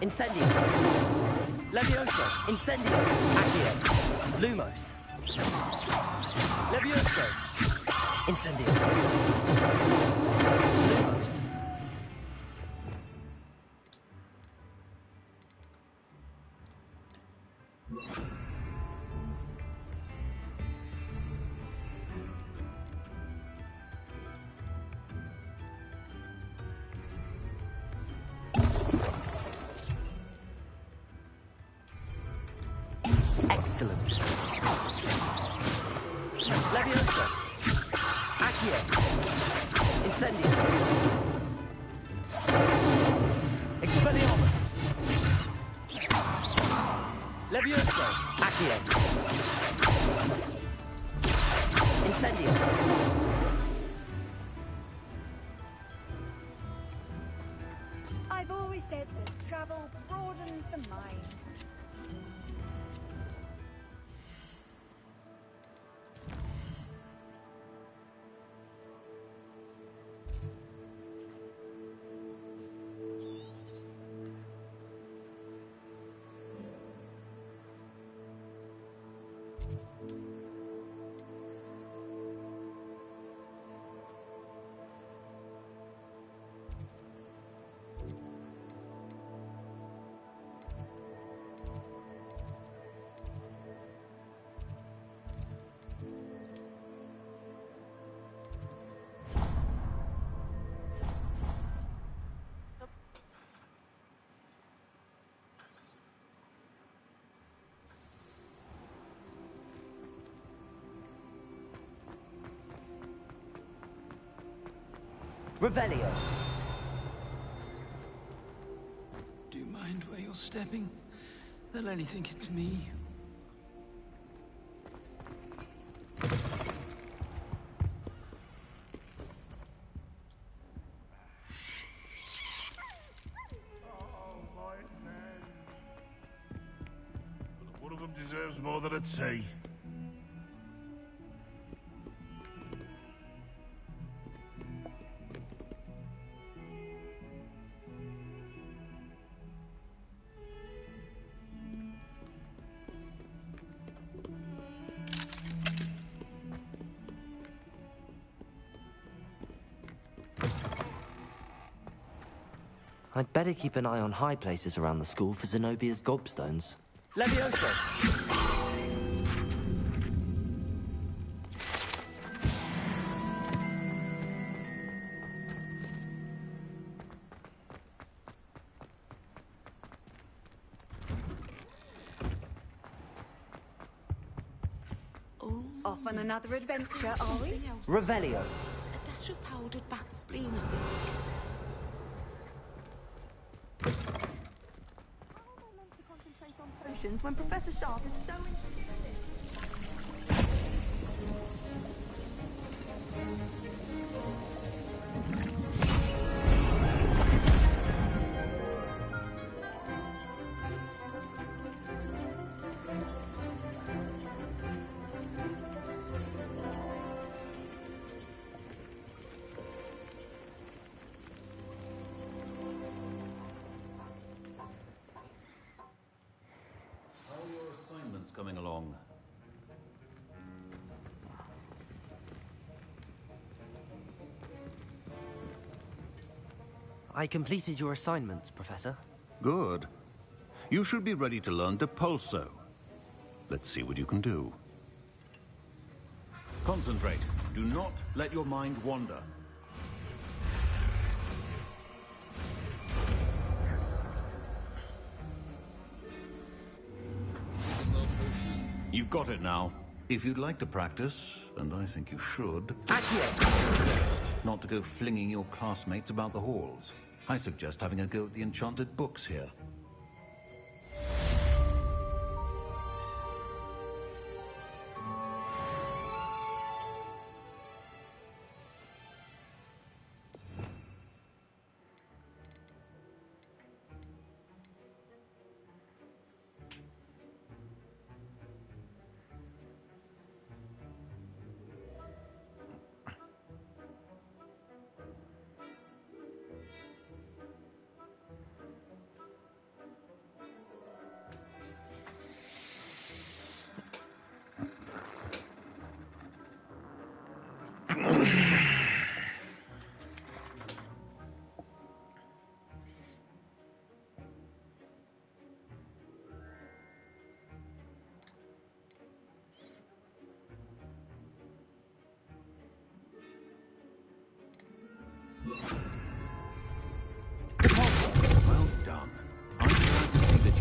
S3: Incendio. Levioso. Incendio. Accio. Lumos. Levioso. Incendio. Lumos. Excellent. Levioso. Accio. Incendio. Expelliarmus. Levioso. Accio. Incendio.
S15: I've always said that travel broadens the mind.
S3: Revelio.
S17: Do you mind where you're stepping? They'll only think it's me.
S11: One of them deserves more than I'd say.
S1: I'd better keep an eye on high places around the school for Zenobia's gobstones.
S3: Levioso.
S15: Off on another adventure, are we?
S3: Revelio.
S18: A dash of powdered bat spleen, I think.
S13: When Professor Sharp is so
S19: coming along.
S1: I completed your assignments, Professor.
S19: Good. You should be ready to learn Depulso. Let's see what you can do. Concentrate. Do not let your mind wander. You've got it now. If you'd like to practice, and I think you should, not to go flinging your classmates about the halls. I suggest having a go at the enchanted books here.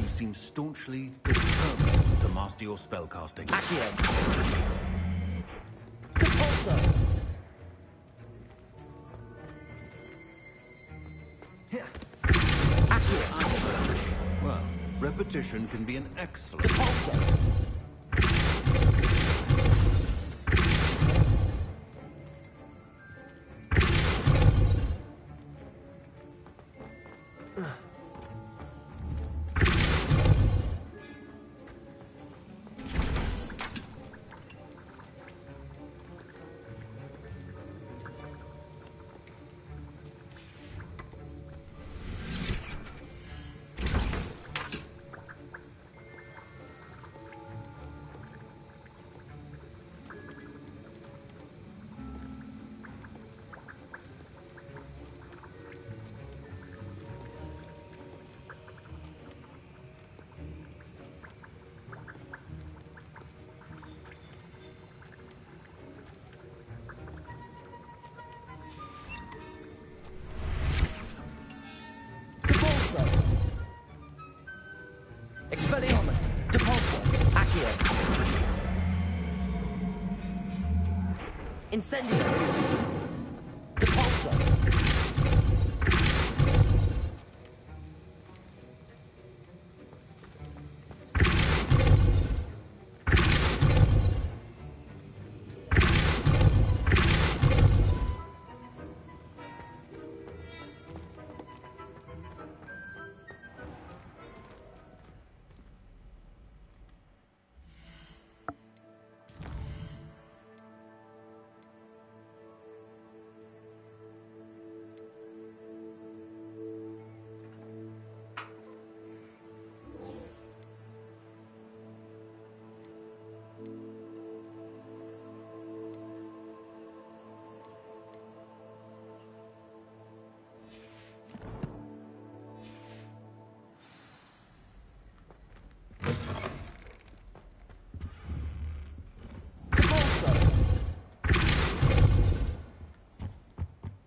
S19: You seem staunchly determined to master your spellcasting.
S3: Accio. Compulso. Accio.
S19: Well, repetition can be an excellent...
S3: Compulso. Expelliarmus, Depulso, Accio. Incendio. Depulso.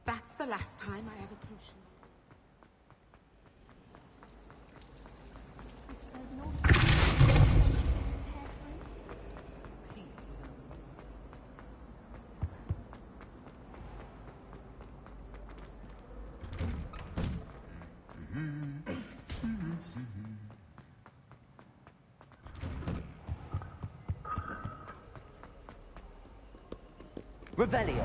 S18: That's the last time I have a potion.
S3: Revelio.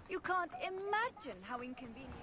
S15: You can't imagine how inconvenient.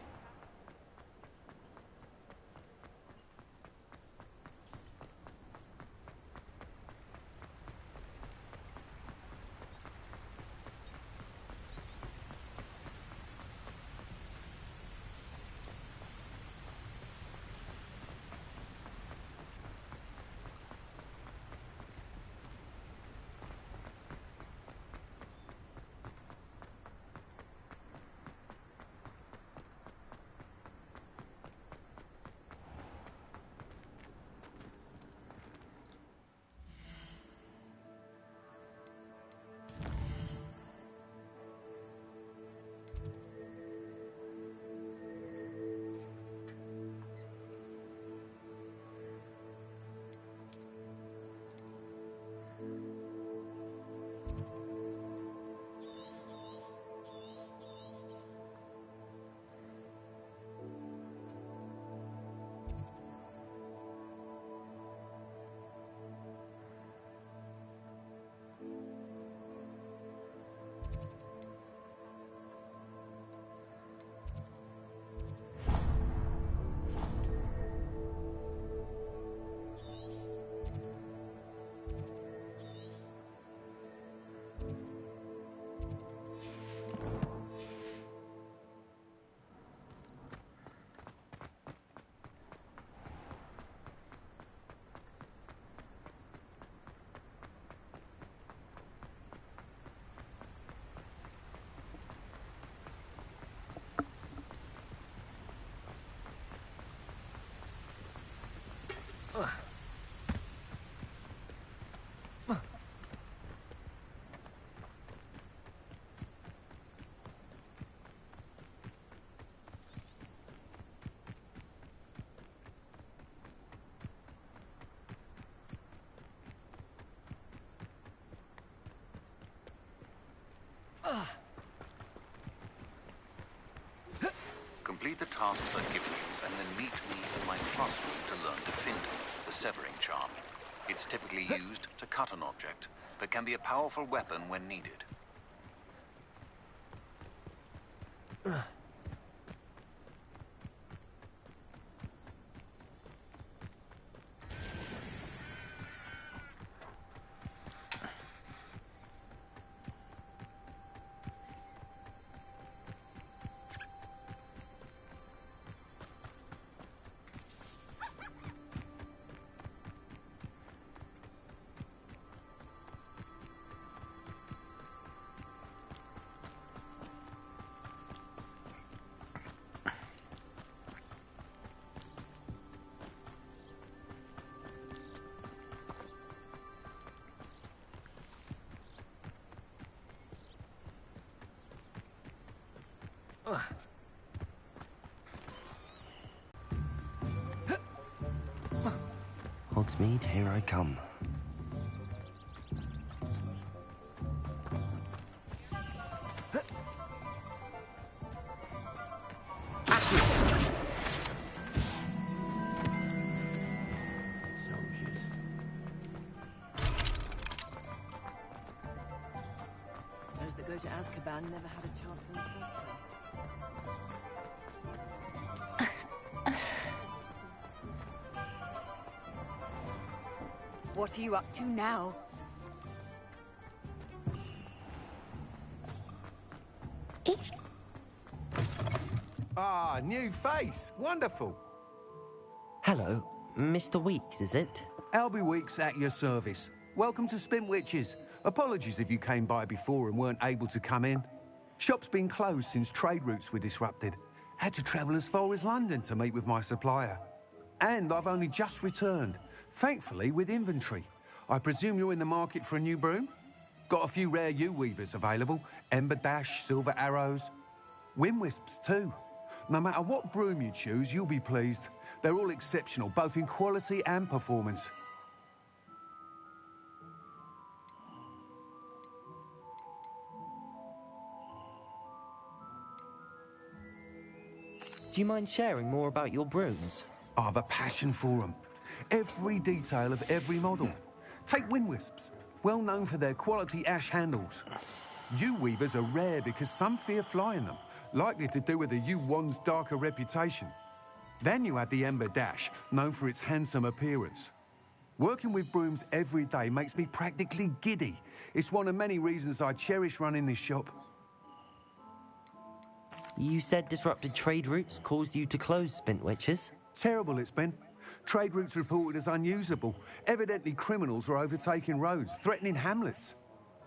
S19: tasks I've given you, and then meet me in my classroom to learn Diffindo, the severing charm. It's typically used to cut an object, but can be a powerful weapon when needed.
S1: Hogsmeade, here I come.
S20: Those that go to Azkaban never had a chance in the first place.
S15: What are you up to now?
S21: Ah, new face. Wonderful.
S1: Hello, Mr. Weeks, is it?
S21: Albie Weeks at your service. Welcome to Spintwitches. Apologies if you came by before and weren't able to come in. Shop's been closed since trade routes were disrupted. Had to travel as far as London to meet with my supplier. And I've only just returned, thankfully with inventory. I presume you're in the market for a new broom? Got a few rare yew-weavers available. Ember Dash, Silver Arrows. Wind-wisps too. No matter what broom you choose, you'll be pleased. They're all exceptional, both in quality and performance.
S1: Do you mind sharing more about your brooms?
S21: I've a passion for them. Every detail of every model. Take Wind-wisps, well known for their quality ash handles. Yew-weavers are rare because some fear flying them, likely to do with the yew wand's darker reputation. Then you have the Ember Dash, known for its handsome appearance. Working with brooms every day makes me practically giddy. It's one of many reasons I cherish running this shop.
S1: You said disrupted trade routes caused you to close Spintwitches?
S21: Terrible it's been. Trade routes reported as unusable. Evidently criminals are overtaking roads, threatening hamlets.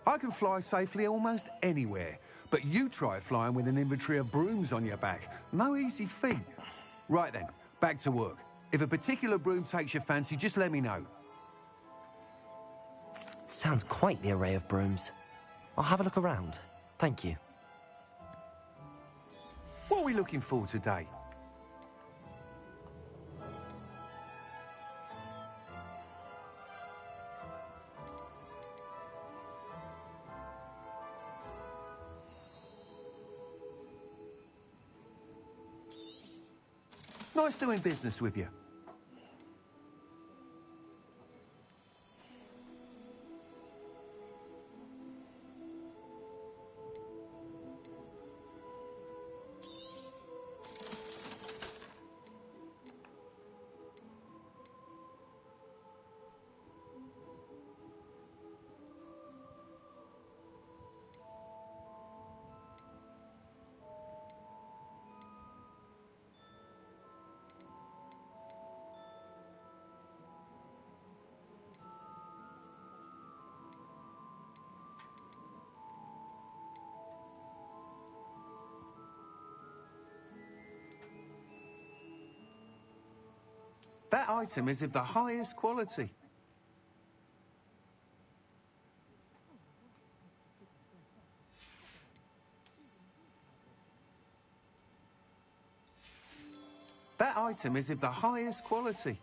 S21: I can fly safely almost anywhere, but you try flying with an inventory of brooms on your back. No easy feat. Right then, back to work. If a particular broom takes your fancy, just let me know.
S1: Sounds quite the array of brooms. I'll have a look around. Thank you.
S21: What are we looking for today? Nice doing business with you. That item is of the highest quality. That item is of the highest quality.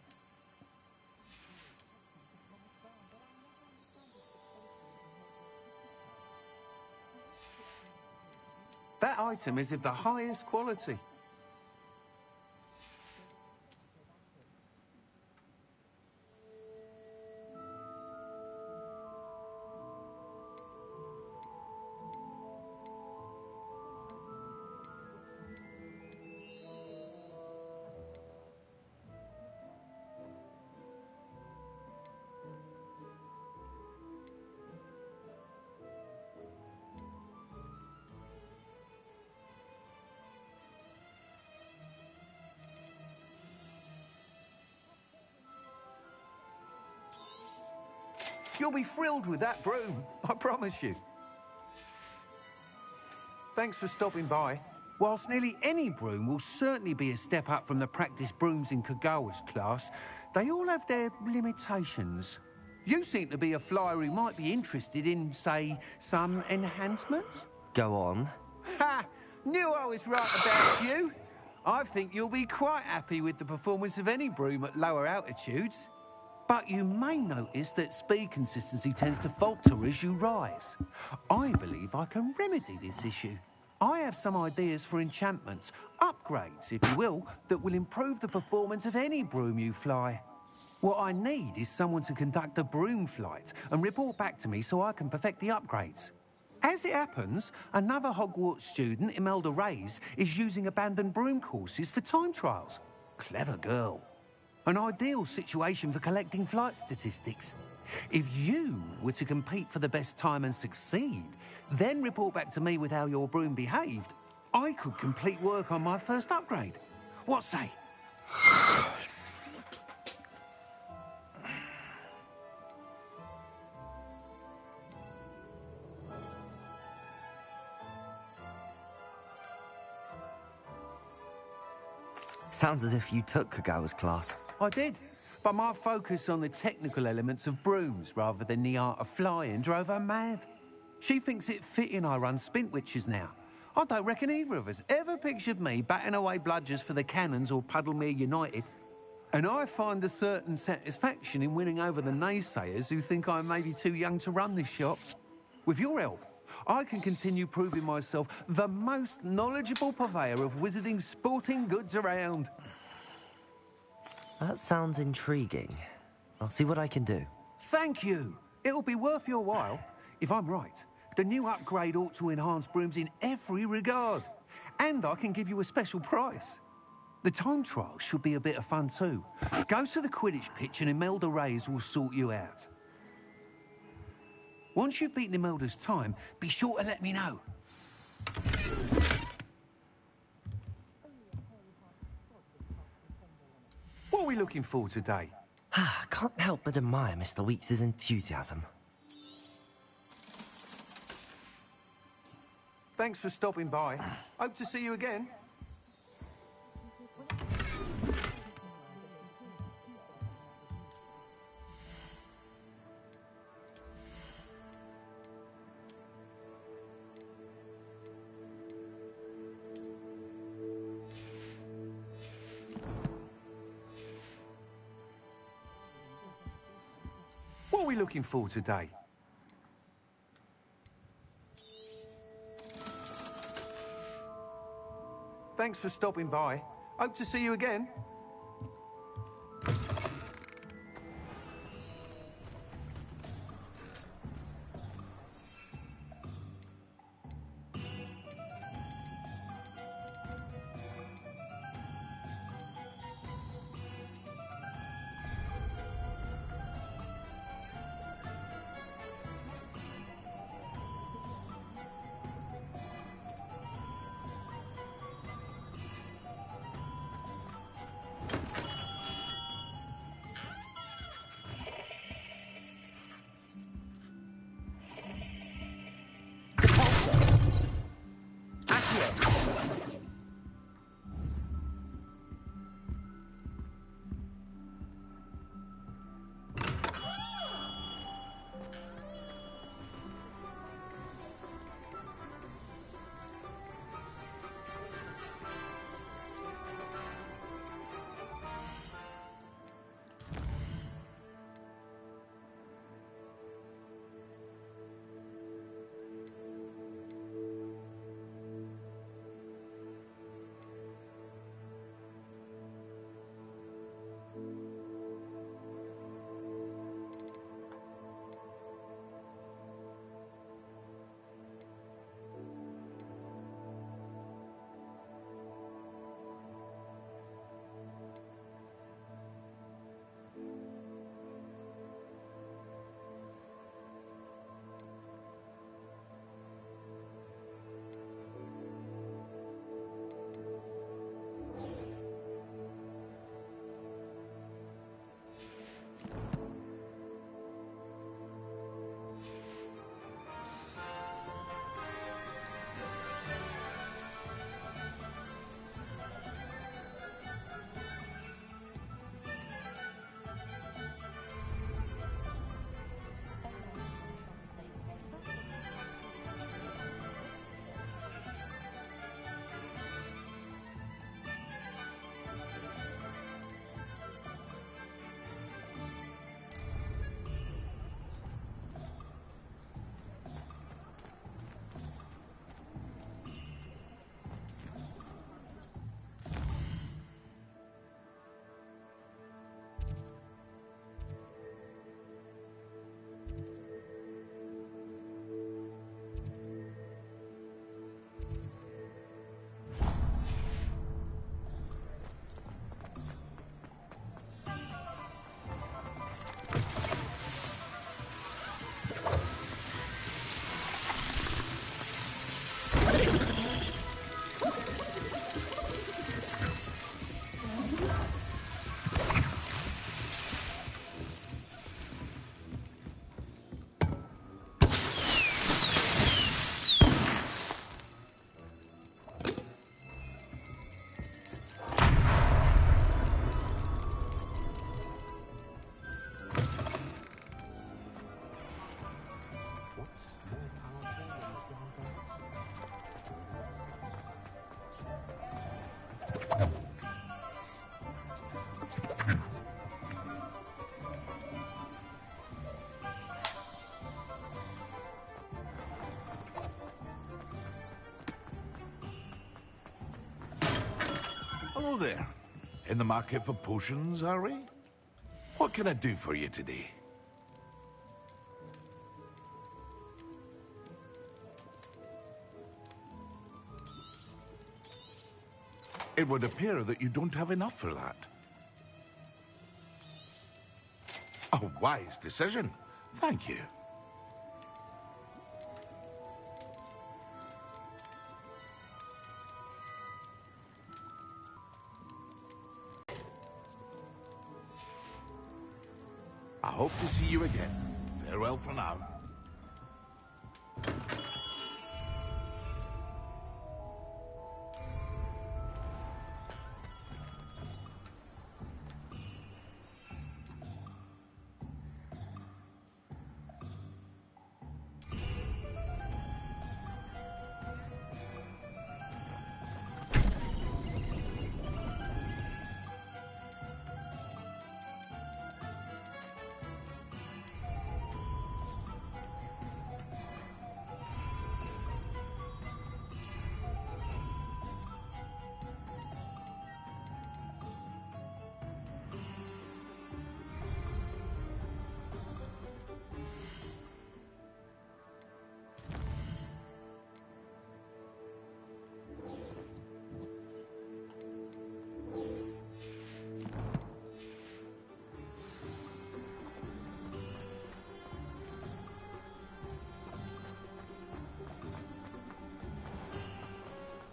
S21: That item is of the highest quality. You'll be thrilled with that broom, I promise you. Thanks for stopping by. Whilst nearly any broom will certainly be a step up from the practice brooms in Kagawa's class, they all have their limitations. You seem to be a flyer who might be interested in, say, some enhancements?
S1: Go on.
S21: Ha! Knew I was right about you. I think you'll be quite happy with the performance of any broom at lower altitudes. But you may notice that speed consistency tends to falter as you rise. I believe I can remedy this issue. I have some ideas for enchantments, upgrades, if you will, that will improve the performance of any broom you fly. What I need is someone to conduct a broom flight and report back to me so I can perfect the upgrades. As it happens, another Hogwarts student, Imelda Reyes, is using abandoned broom courses for time trials. Clever girl. An ideal situation for collecting flight statistics. If you were to compete for the best time and succeed, then report back to me with how your broom behaved, I could complete work on my first upgrade. What say?
S1: Sounds as if you took Kagawa's class.
S21: I did, but my focus on the technical elements of brooms rather than the art of flying drove her mad. She thinks it fitting I run Spintwitches now. I don't reckon either of us ever pictured me batting away bludgers for the Cannons or Puddlemere United. And I find a certain satisfaction in winning over the naysayers who think I may be too young to run this shop. With your help, I can continue proving myself the most knowledgeable purveyor of wizarding sporting goods around.
S1: That sounds intriguing. I'll see what I can do.
S21: Thank you. It'll be worth your while. If I'm right, the new upgrade ought to enhance brooms in every regard. And I can give you a special price. The time trial should be a bit of fun too. Go to the Quidditch pitch and Imelda Reyes will sort you out. Once you've beaten Imelda's time, be sure to let me know. What are we looking for today?
S1: Can't help but admire Mr. Weeks' enthusiasm.
S21: Thanks for stopping by. Hope to see you again. What are we looking for today? Thanks for stopping by. Hope to see you again.
S11: In the market for potions, are we? What can I do for you today? It would appear that you don't have enough for that. A wise decision. Thank you. I hope to see you again. Farewell for now.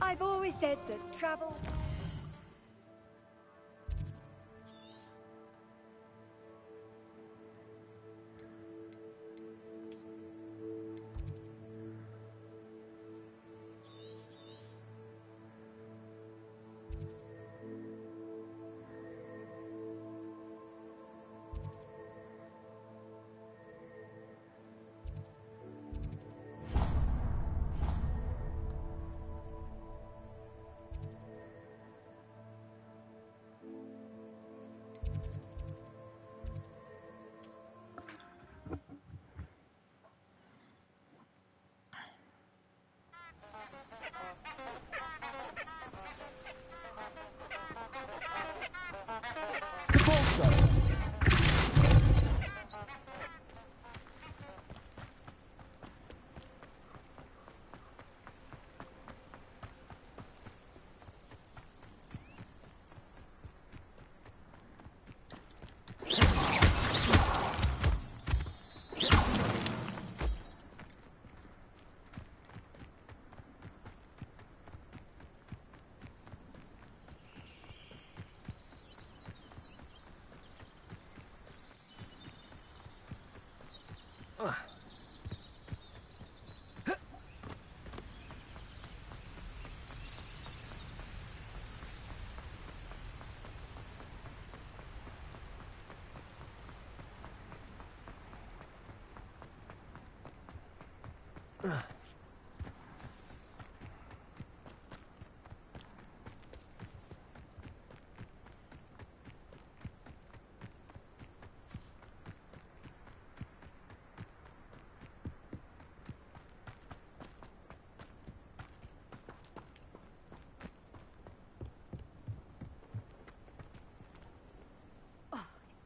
S15: I've always said that travel...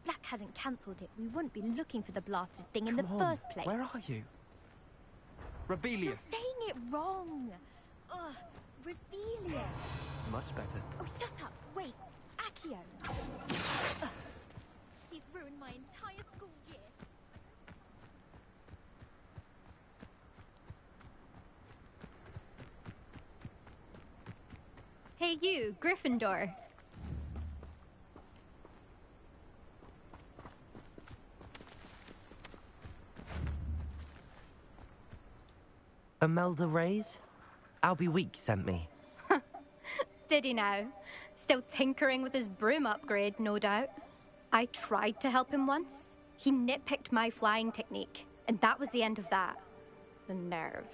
S5: Black hadn't cancelled it, we wouldn't be looking for the blasted thing in the first place.
S4: Where are you? Revelius.
S5: You're saying it wrong. Ugh, Revelia.
S4: Much better.
S5: Oh, shut up. Wait. Accio. Ugh. He's ruined my entire school year.
S7: Hey you, Gryffindor.
S1: Imelda Reyes? Albie Weeks sent me.
S7: Did he now? Still tinkering with his broom upgrade, no doubt. I tried to help him once. He nitpicked my flying technique, and that was the end of that. The nerve.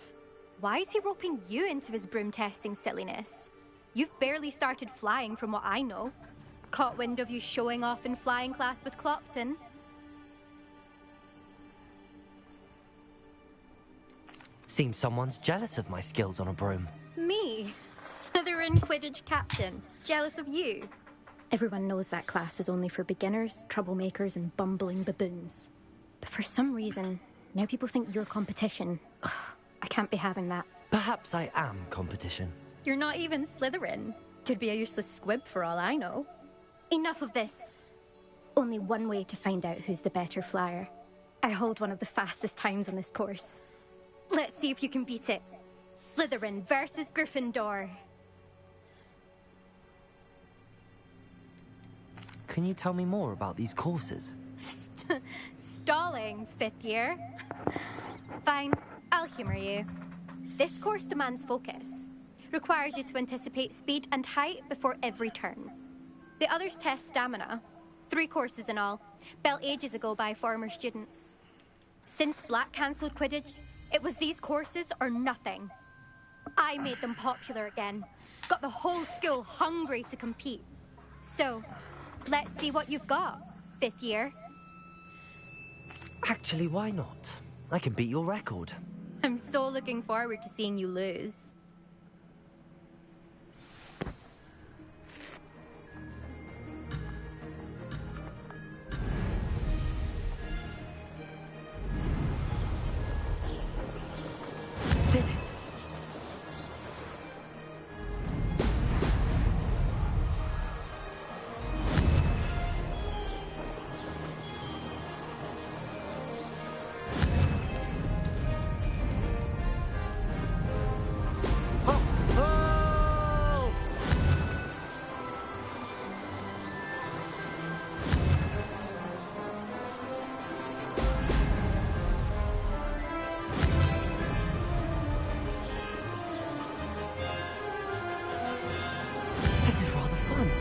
S7: Why is he roping you into his broom testing silliness? You've barely started flying from what I know. Caught wind of you showing off in flying class with Clopton.
S1: Seems someone's jealous of my skills on a broom.
S7: Me? Slytherin Quidditch captain. Jealous of you? Everyone knows that class is only for beginners, troublemakers, and bumbling baboons. But for some reason, now people think you're competition. Ugh, I can't be having that.
S1: Perhaps I am competition.
S7: You're not even Slytherin. Could be a useless squib for all I know. Enough of this. Only one way to find out who's the better flyer. I hold one of the fastest times on this course. Let's see if you can beat it. Slytherin versus Gryffindor.
S1: Can you tell me more about these courses?
S7: Stalling, 5th year. Fine, I'll humor you. This course demands focus. Requires you to anticipate speed and height before every turn. The others test stamina. 3 courses in all, built ages ago by former students. Since Black cancelled Quidditch, it was these courses or nothing. I made them popular again. Got the whole school hungry to compete. So, let's see what you've got, 5th year.
S1: Actually, why not? I can beat your record.
S7: I'm so looking forward to seeing you lose.
S1: Did it! This is rather fun.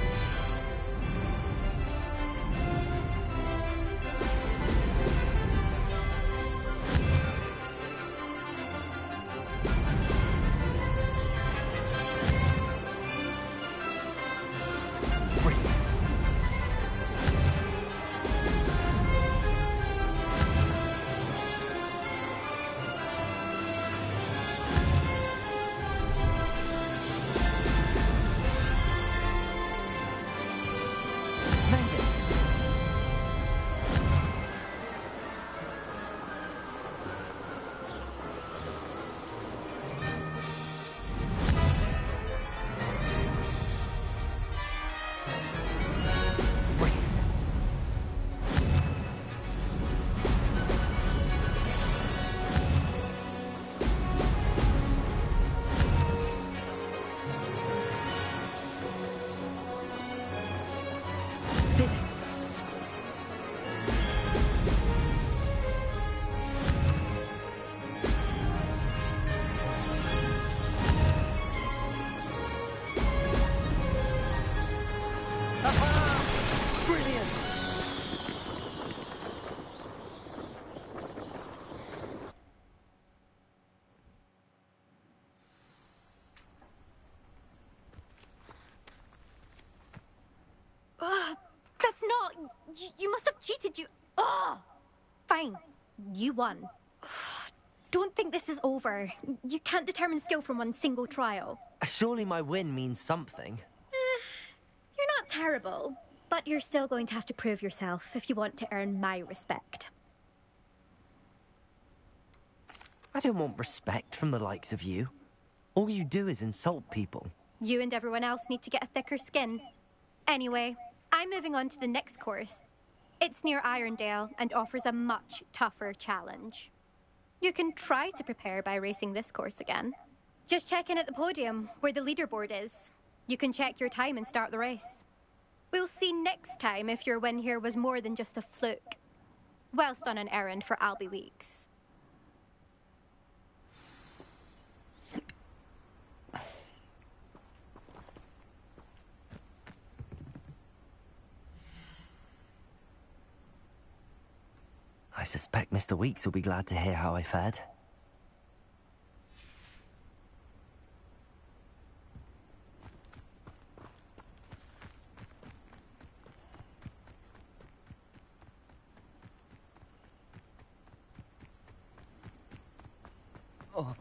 S7: That's not... You must have cheated, you... Ugh! Fine. You won. Don't think this is over. You can't determine skill from one single trial.
S1: Surely my win means something.
S7: You're not terrible, but you're still going to have to prove yourself if you want to earn my respect.
S1: I don't want respect from the likes of you. All you do is insult people.
S7: You and everyone else need to get a thicker skin. Anyway, I'm moving on to the next course. It's near Irondale and offers a much tougher challenge. You can try to prepare by racing this course again. Just check in at the podium, where the leaderboard is. You can check your time and start the race. We'll see next time if your win here was more than just a fluke. Whilst on an errand for Albie Weeks.
S1: I suspect Mr. Weeks will be glad to hear how I fared.
S3: Oh.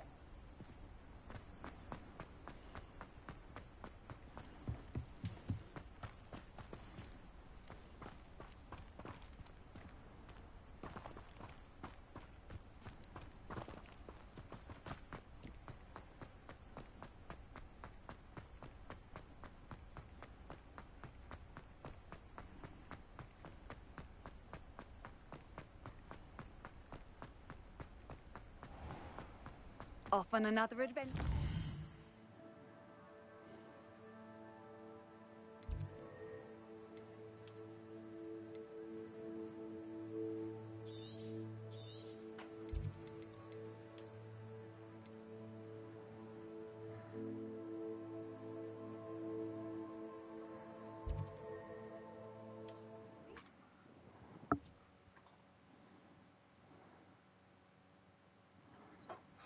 S15: Off on another adventure.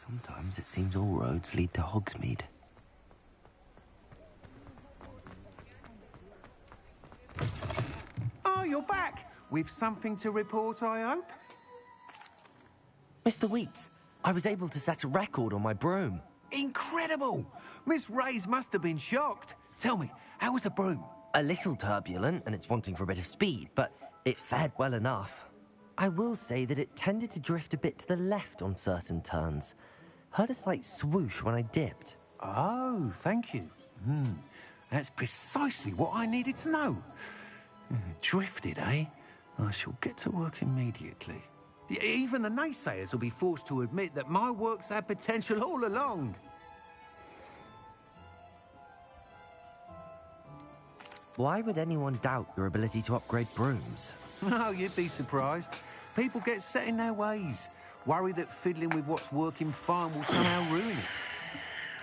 S1: Sometimes it seems all roads lead to Hogsmeade.
S21: Oh, you're back! With something to report, I hope?
S1: Mr. Weeks, I was able to set a record on my broom.
S21: Incredible! Miss Reyes must have been shocked. Tell me, how was the broom?
S1: A little turbulent, and it's wanting for a bit of speed, but it fared well enough. I will say that it tended to drift a bit to the left on certain turns. Heard a slight swoosh when I dipped.
S21: Oh, thank you. That's precisely what I needed to know. Drifted, eh? I shall get to work immediately. Even the naysayers will be forced to admit that my work's had potential all along.
S1: Why would anyone doubt your ability to upgrade brooms?
S21: No, you'd be surprised. People get set in their ways, worried that fiddling with what's working fine will somehow ruin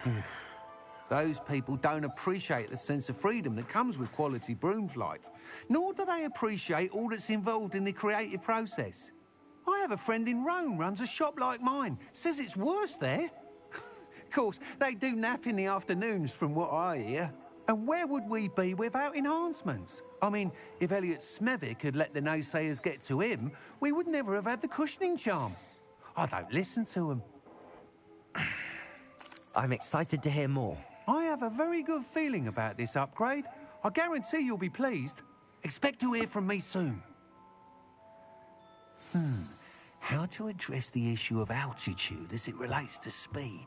S21: it. Those people don't appreciate the sense of freedom that comes with quality broom flight, nor do they appreciate all that's involved in the creative process. I have a friend in Rome runs a shop like mine, says it's worse there. Of course, they do nap in the afternoons from what I hear. And where would we be without enhancements? I mean, if Elliot Smethwick had let the naysayers get to him, we would never have had the cushioning charm. I don't listen to them.
S1: I'm excited to hear more.
S21: I have a very good feeling about this upgrade. I guarantee you'll be pleased. Expect to hear from me soon. How to address the issue of altitude as it relates to speed?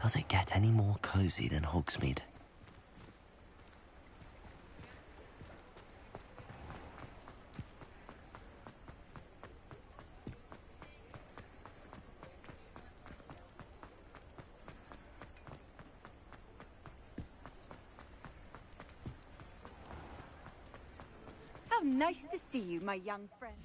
S1: Does it get any more cozy than Hogsmeade?
S15: How nice to see you, my young friend.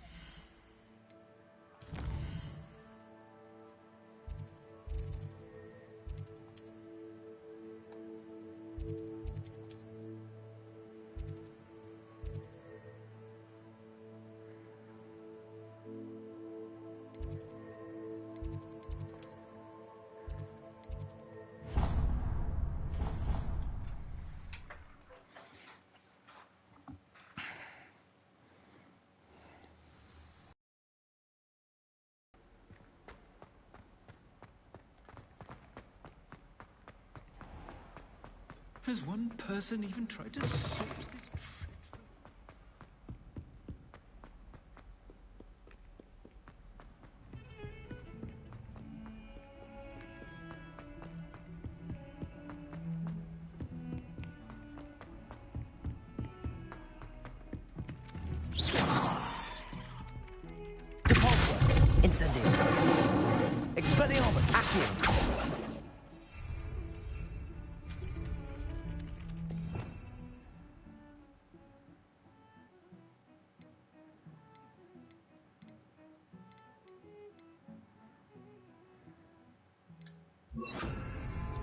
S17: Has one person even tried to sort this?
S3: Depulso.
S1: Incendio.
S3: Expelliarmus.
S1: Accio.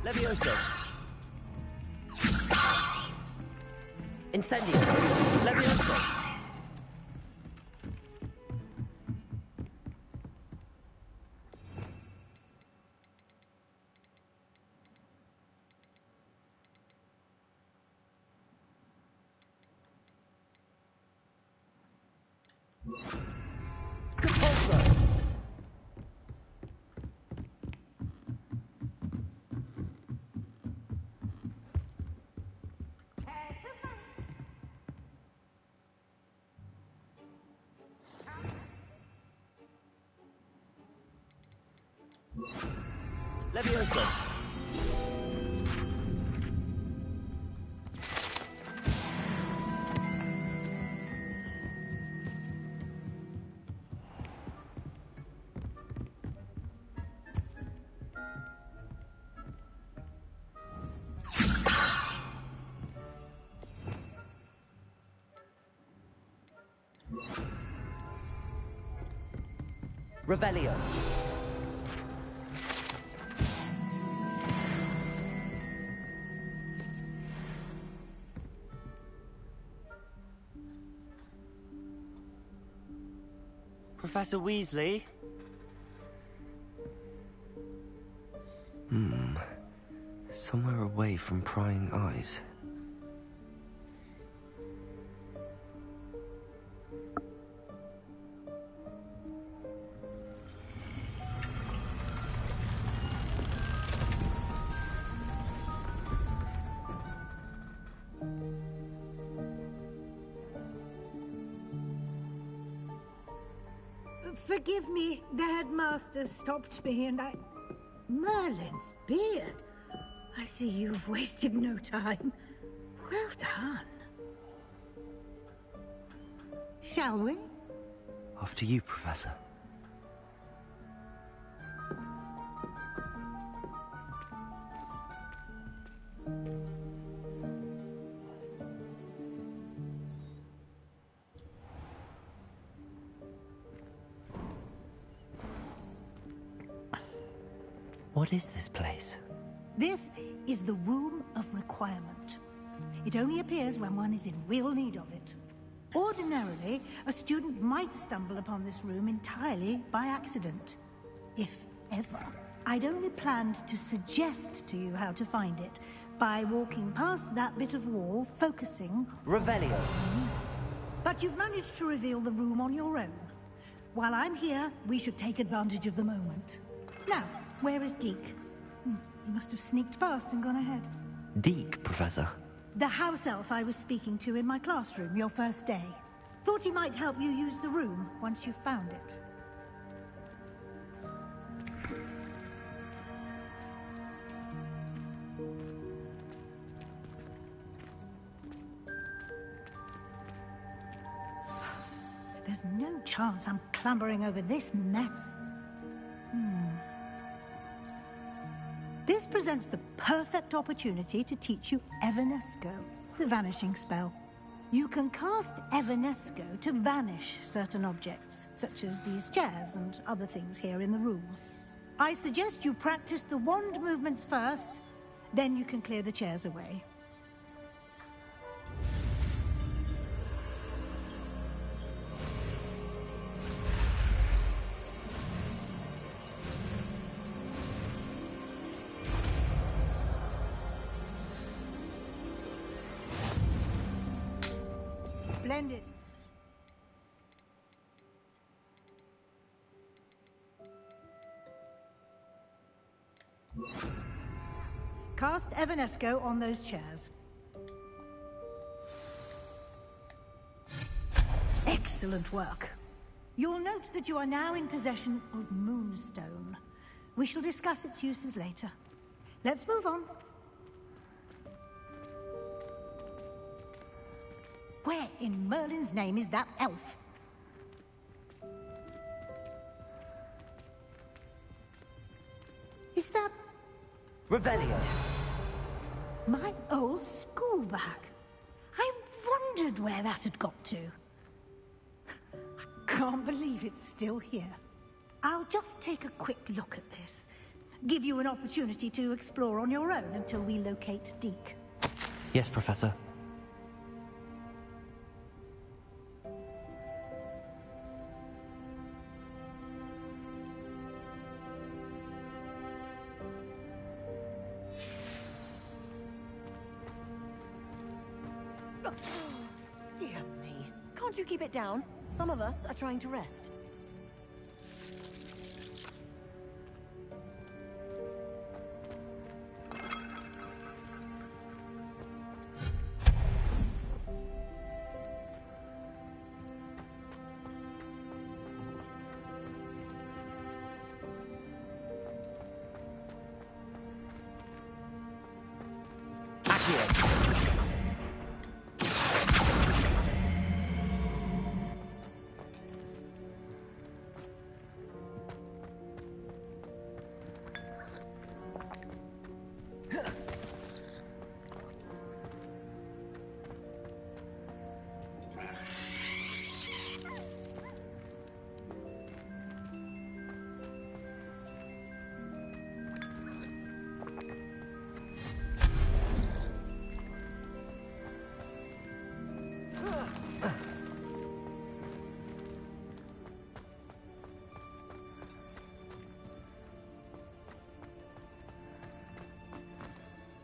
S3: Levioso.
S1: Incendio.
S3: Levioso. Compulsor! Levioso! Revelio.
S10: Professor Weasley?
S1: Somewhere away from prying eyes.
S12: Forgive me, the headmaster stopped me and I... Merlin's beard. I see you've wasted no time. Well done. Shall we?
S1: After you, Professor. What is this place?
S12: This is the Room of Requirement. It only appears when one is in real need of it. Ordinarily, a student might stumble upon this room entirely by accident. If ever. I'd only planned to suggest to you how to find it by walking past that bit of wall, focusing...
S1: Revelio.
S12: But you've managed to reveal the room on your own. While I'm here, we should take advantage of the moment. Now, where is Deke? He must have sneaked past and gone ahead.
S1: Deke, Professor.
S12: The house elf I was speaking to in my classroom your first day. Thought he might help you use the room once you found it. There's no chance I'm clambering over this mess. This presents the perfect opportunity to teach you Evanesco, the vanishing spell. You can cast Evanesco to vanish certain objects, such as these chairs and other things here in the room. I suggest you practice the wand movements first, then you can clear the chairs away. Splendid. Cast Evanesco on those chairs. Excellent work. You'll note that you are now in possession of Moonstone. We shall discuss its uses later. Let's move on. Where in Merlin's name is that elf? Is that...
S1: Revelio.
S12: My old school bag. I wondered where that had got to. I can't believe it's still here. I'll just take a quick look at this. Give you an opportunity to explore on your own until we locate Deke.
S1: Yes, Professor.
S13: Can't you keep it down? Some of us are trying to rest.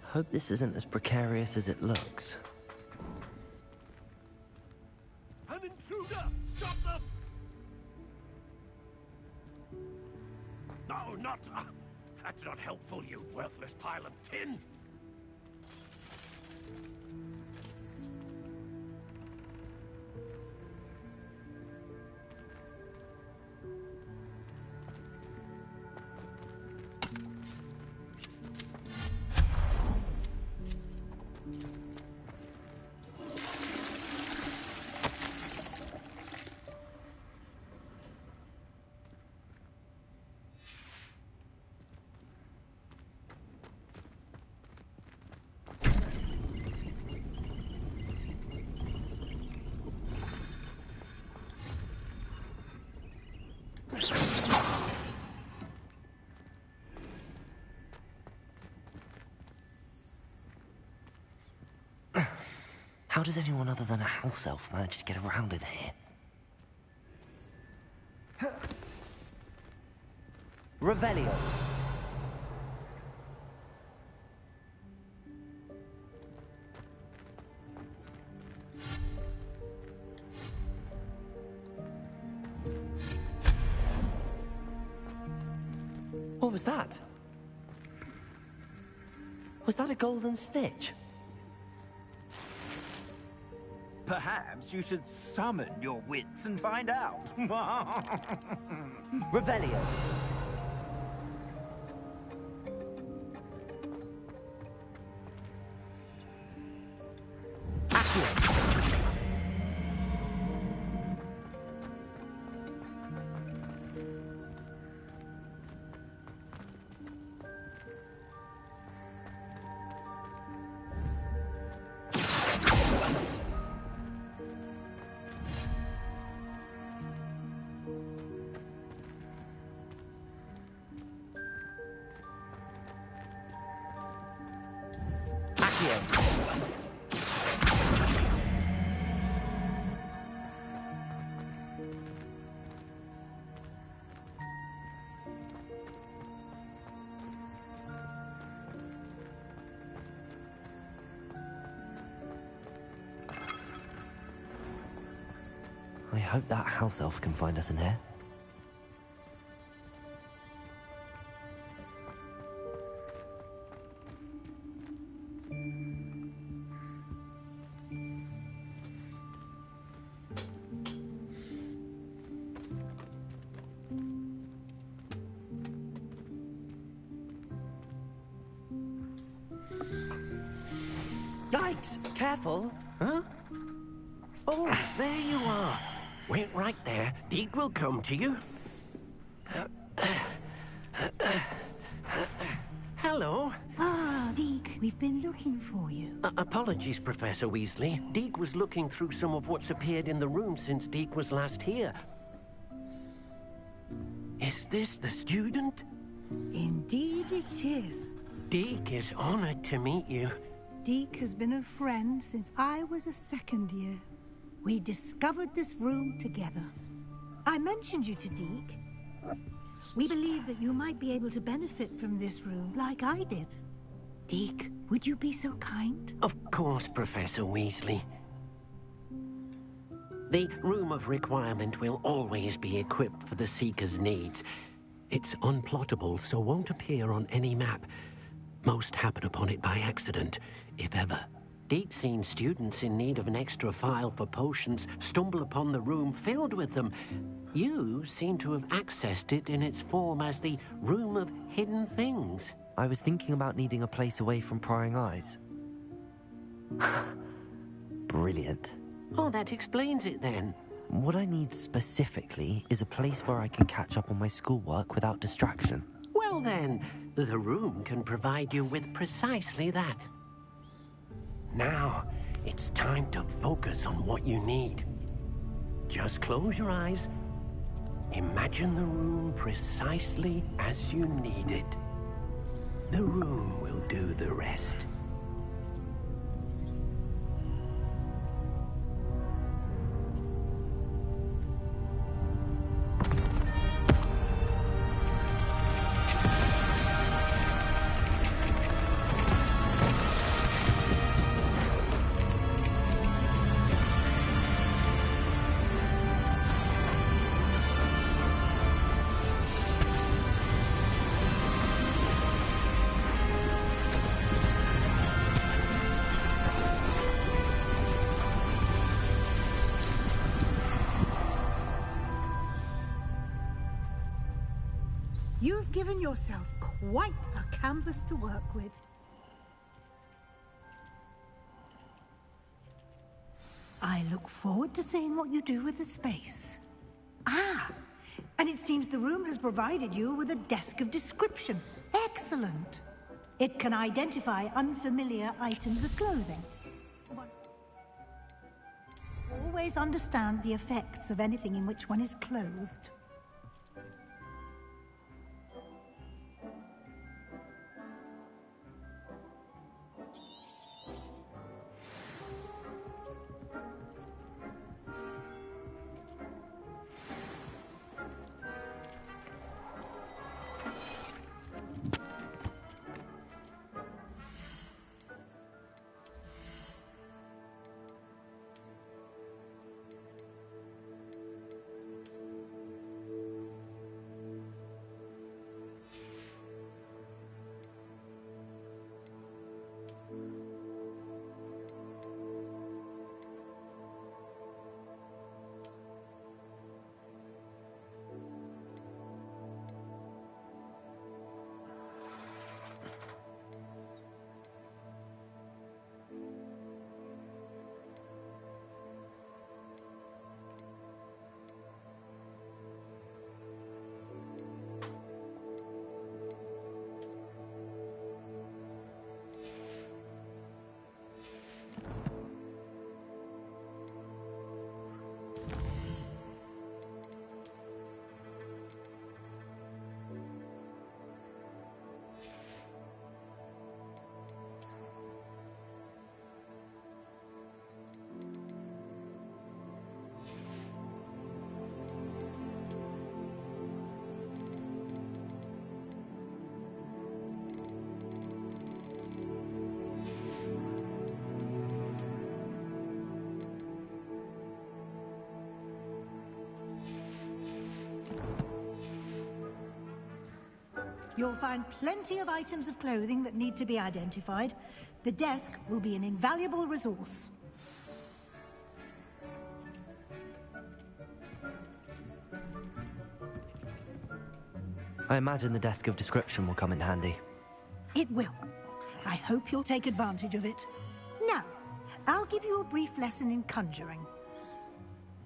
S1: Hope this isn't as precarious as it looks.
S16: An intruder! Stop them! No, not... that's not helpful, you worthless pile of tin!
S1: How does anyone other than a house elf manage to get around in here? Revelio. What was that? Was that a golden stitch?
S9: Perhaps you should summon your wits and find out.
S1: Revelio. I hope that house elf can find us in here.
S9: Yikes! Careful! Huh? Oh, there you are. Wait right there. Deke will come to you. Hello.
S12: Ah, Deke, we've been looking for you.
S9: Apologies, Professor Weasley. Deke was looking through some of what's appeared in the room since Deke was last here. Is this the student?
S12: Indeed it is.
S9: Deke is honored to meet you.
S12: Deke has been a friend since I was a second year. We discovered this room together. I mentioned you to Deke. We believe that you might be able to benefit from this room like I did. Deke, would you be so kind?
S9: Of course, Professor Weasley. The Room of Requirement will always be equipped for the Seeker's needs. It's unplottable, so won't appear on any map. Most happen upon it by accident, if ever. Deep-seen students in need of an extra file for potions stumble upon the room filled with them. You seem to have accessed it in its form as the Room of Hidden Things.
S1: I was thinking about needing a place away from prying eyes. Brilliant.
S9: Oh, that explains it then.
S1: What I need specifically is a place where I can catch up on my schoolwork without distraction.
S9: Well then, the room can provide you with precisely that. Now, it's time to focus on what you need. Just close your eyes. Imagine the room precisely as you need it. The room will do the rest.
S12: You've given yourself quite a canvas to work with. I look forward to seeing what you do with the space. Ah, and it seems the room has provided you with a desk of description. Excellent. It can identify unfamiliar items of clothing. Always understand the effects of anything in which one is clothed. You'll find plenty of items of clothing that need to be identified. The desk will be an invaluable resource.
S1: I imagine the desk of description will come in handy.
S12: It will. I hope you'll take advantage of it. Now, I'll give you a brief lesson in conjuring.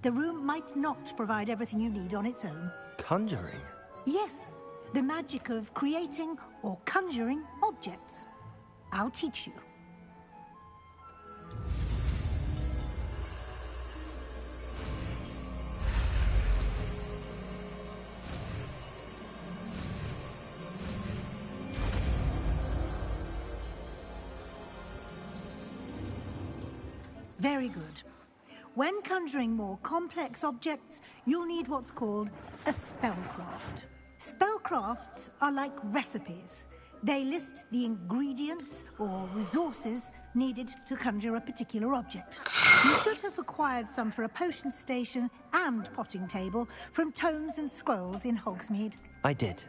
S12: The room might not provide everything you need on its own.
S1: Conjuring?
S12: Yes, the magic of creating or conjuring objects. I'll teach you. Very good. When conjuring more complex objects, you'll need what's called a spellcraft. Spellcrafts are like recipes. They list the ingredients or resources needed to conjure a particular object. You should have acquired some for a potion station and potting table from tomes and scrolls in Hogsmeade.
S1: I did.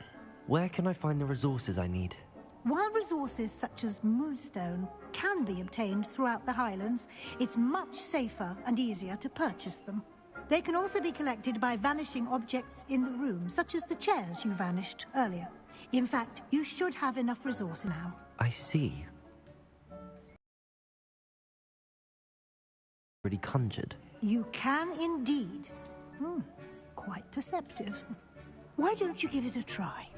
S1: Where can I find the resources I need?
S12: While resources such as moonstone can be obtained throughout the Highlands, it's much safer and easier to purchase them. They can also be collected by vanishing objects in the room, such as the chairs you vanished earlier. In fact, you should have enough resource now.
S1: I see. Already conjured.
S12: You can indeed. Quite perceptive. Why don't you give it a try?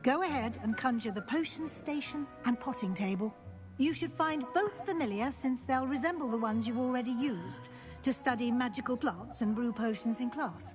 S12: Go ahead and conjure the potion station and potting table. You should find both familiar, since they'll resemble the ones you've already used to study magical plants and brew potions in class.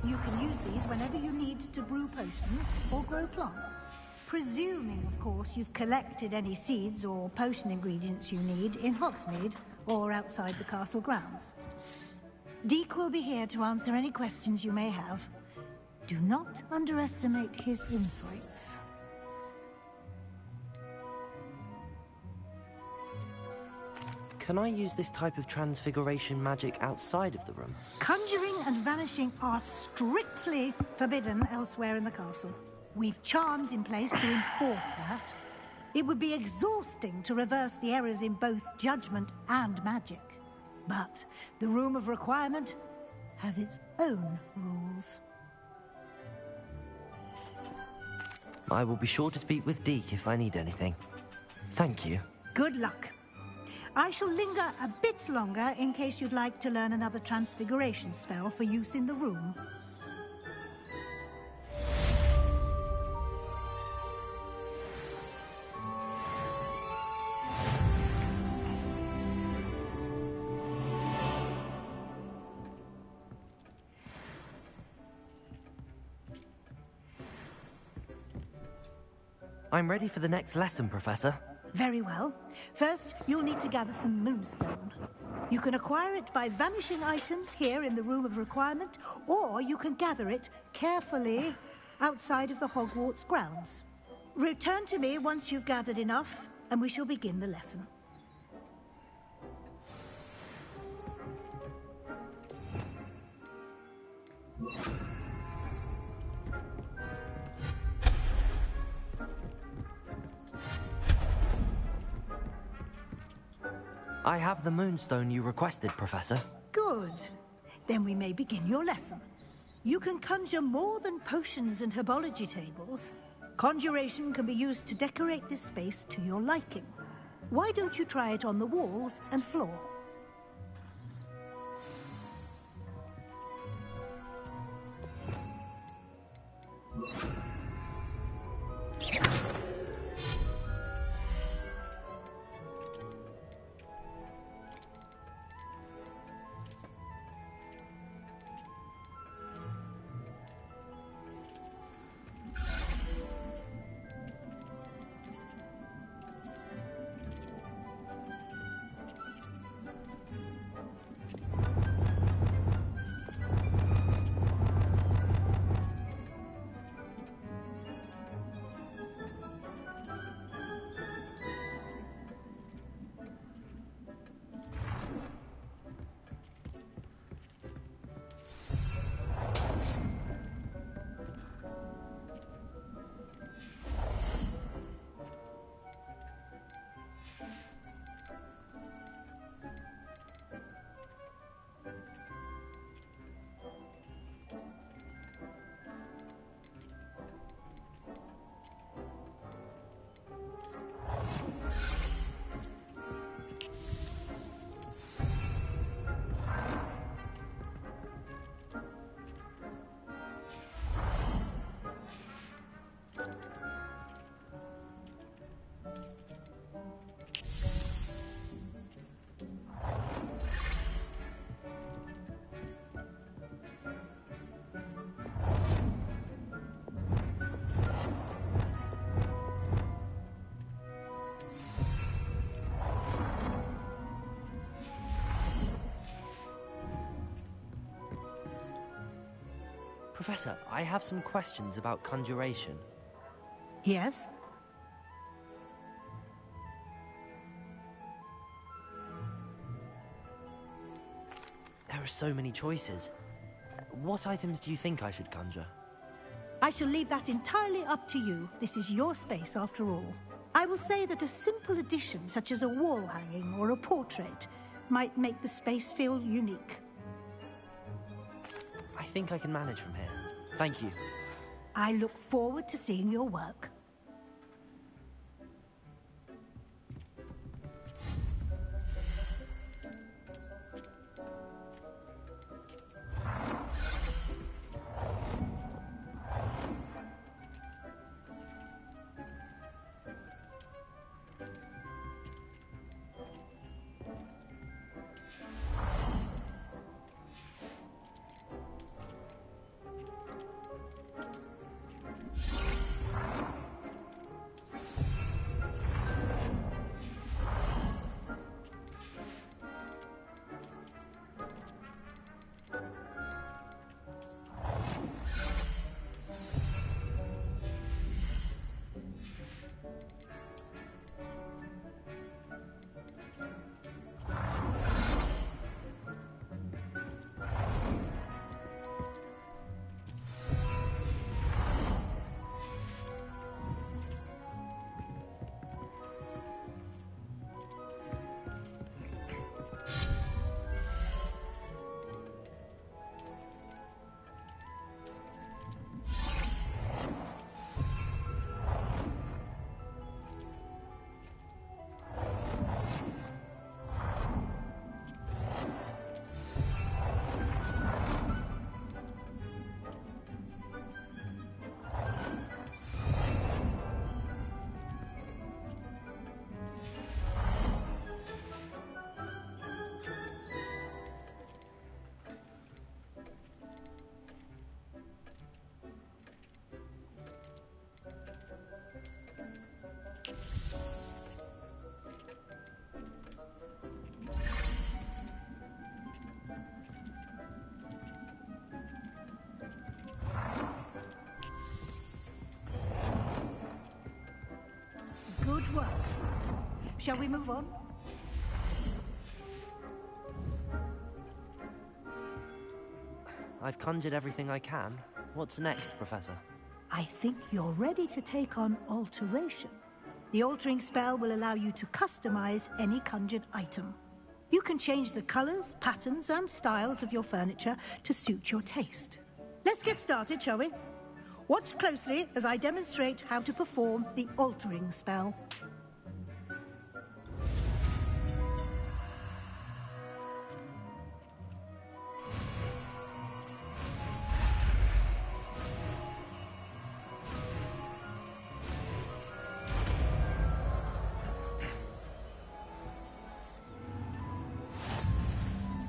S12: You can use these whenever you need to brew potions or grow plants. Presuming, of course, you've collected any seeds or potion ingredients you need in Hogsmeade or outside the castle grounds. Deek will be here to answer any questions you may have. Do not underestimate his insights.
S1: Can I use this type of transfiguration magic outside of the room?
S12: Conjuring and vanishing are strictly forbidden elsewhere in the castle. We've charms in place to enforce that. It would be exhausting to reverse the errors in both judgment and magic. But the Room of Requirement has its own rules.
S1: I will be sure to speak with Deek if I need anything. Thank you.
S12: Good luck. I shall linger a bit longer in case you'd like to learn another transfiguration spell for use in the room.
S1: I'm ready for the next lesson, Professor.
S12: Very well. First, you'll need to gather some moonstone. You can acquire it by vanishing items here in the Room of Requirement, or you can gather it carefully outside of the Hogwarts grounds. Return to me once you've gathered enough, and we shall begin the lesson.
S1: I have the moonstone you requested, Professor.
S12: Good. Then we may begin your lesson. You can conjure more than potions and herbology tables. Conjuration can be used to decorate this space to your liking. Why don't you try it on the walls and floor?
S1: Professor, I have some questions about conjuration.
S12: Yes?
S1: There are so many choices. What items do you think I should conjure?
S12: I shall leave that entirely up to you. This is your space, after all. I will say that a simple addition, such as a wall hanging or a portrait, might make the space feel unique.
S1: I think I can manage from here. Thank you.
S12: I look forward to seeing your work. Shall we move on?
S1: I've conjured everything I can. What's next, Professor?
S12: I think you're ready to take on alteration. The altering spell will allow you to customize any conjured item. You can change the colors, patterns, and styles of your furniture to suit your taste. Let's get started, shall we? Watch closely as I demonstrate how to perform the altering spell.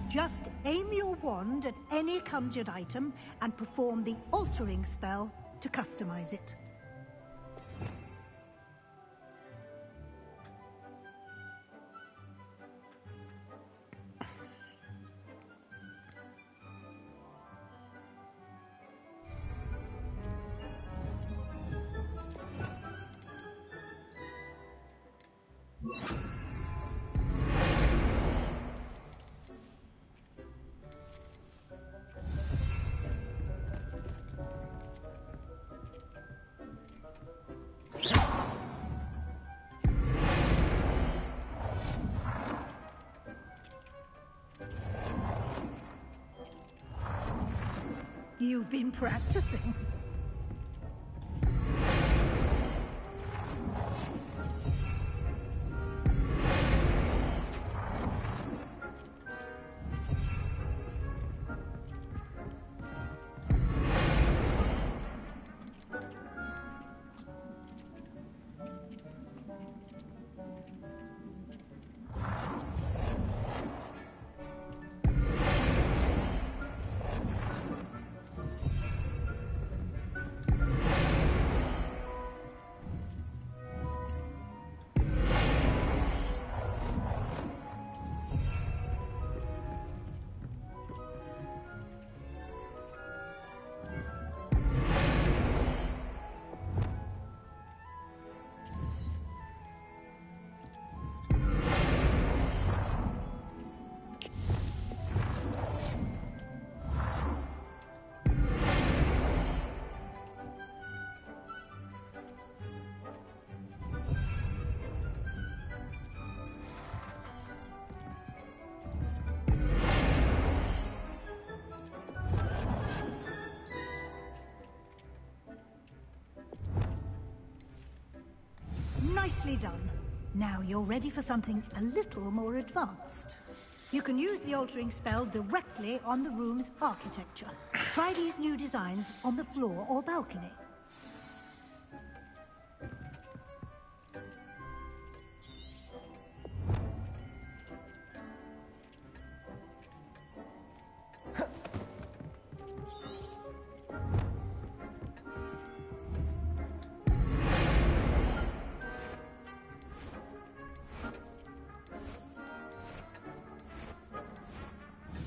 S12: Just aim your wand at any conjured item and perform the altering spell to customize it. You've been practicing. Nicely done. Now you're ready for something a little more advanced. You can use the altering spell directly on the room's architecture. Try these new designs on the floor or balcony.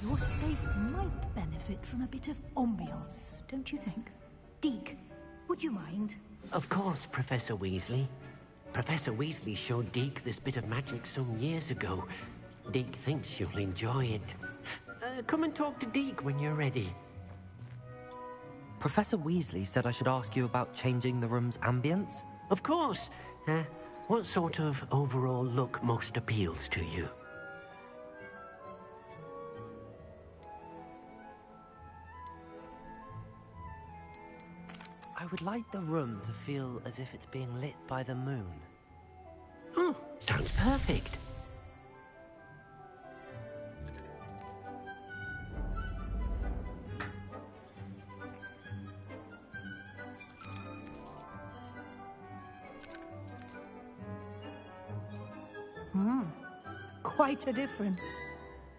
S12: Your space might benefit from a bit of ambiance, don't you think? Deke, would you mind?
S9: Of course, Professor Weasley. Professor Weasley showed Deke this bit of magic some years ago. Deke thinks you'll enjoy it. Come and talk to Deke when you're ready.
S1: Professor Weasley said I should ask you about changing the room's ambience?
S9: Of course. What sort of overall look most appeals to you?
S1: I would like the room to feel as if it's being lit by the moon.
S9: Oh, sounds perfect.
S12: Quite a difference.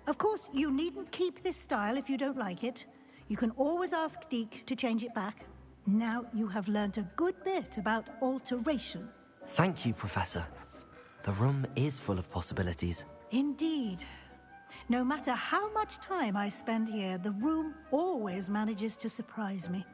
S12: Of course, you needn't keep this style if you don't like it. You can always ask Deke to change it back. Now you have learnt a good bit about alteration.
S1: Thank you, Professor. The room is full of possibilities.
S12: Indeed. No matter how much time I spend here, the room always manages to surprise me.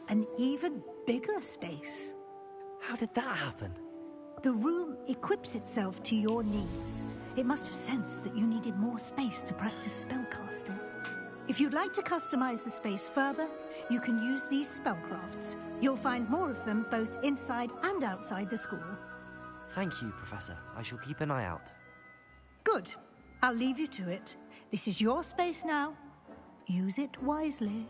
S12: an even bigger space.
S1: How did that happen?
S12: The room equips itself to your needs. It must have sensed that you needed more space to practice spellcasting. If you'd like to customize the space further, you can use these spellcrafts. You'll find more of them both inside and outside the school.
S1: Thank you, Professor. I shall keep an eye out.
S12: Good. I'll leave you to it. This is your space now. Use it wisely.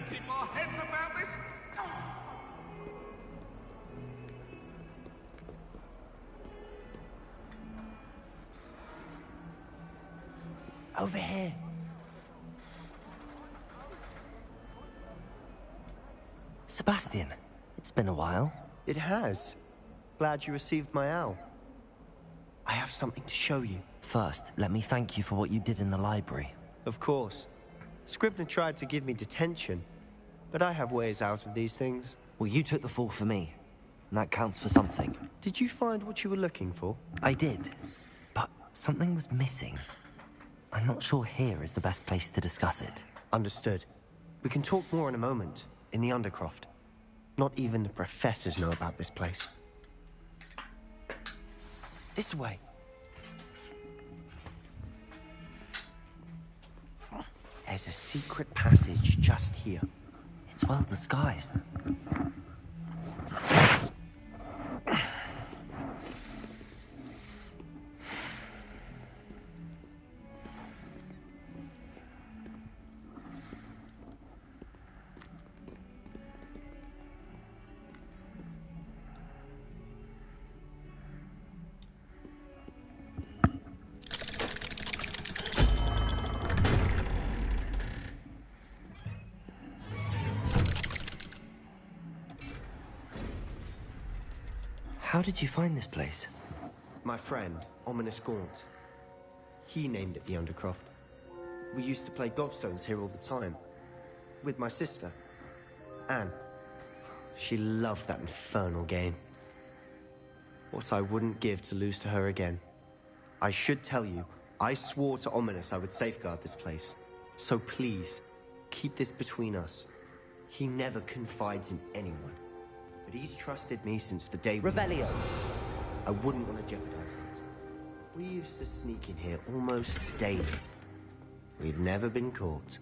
S11: Keep our heads about this.
S10: Over here.
S1: Sebastian, it's been a while.
S10: It has. Glad you received my owl. I have something to show you.
S1: First, let me thank you for what you did in the library.
S10: Of course. Scribner tried to give me detention, but I have ways out of these things.
S1: Well, you took the fall for me, and that counts for something.
S10: Did you find what you were looking for?
S1: I did, but something was missing. I'm not sure here is the best place to discuss it.
S10: Understood. We can talk more in a moment, in the Undercroft. Not even the professors know about this place. This way. There's a secret passage just here.
S1: It's well disguised. How did you find this place?
S10: My friend, Ominous Gaunt. He named it the Undercroft. We used to play gobstones here all the time. With my sister, Anne. She loved that infernal game. What I wouldn't give to lose to her again. I should tell you, I swore to Ominis I would safeguard this place. So please, keep this between us. He never confides in anyone. But he's trusted me since the day we
S1: Revelio.
S10: met. I wouldn't want to jeopardize it. We used to sneak in here almost daily. We've never been caught.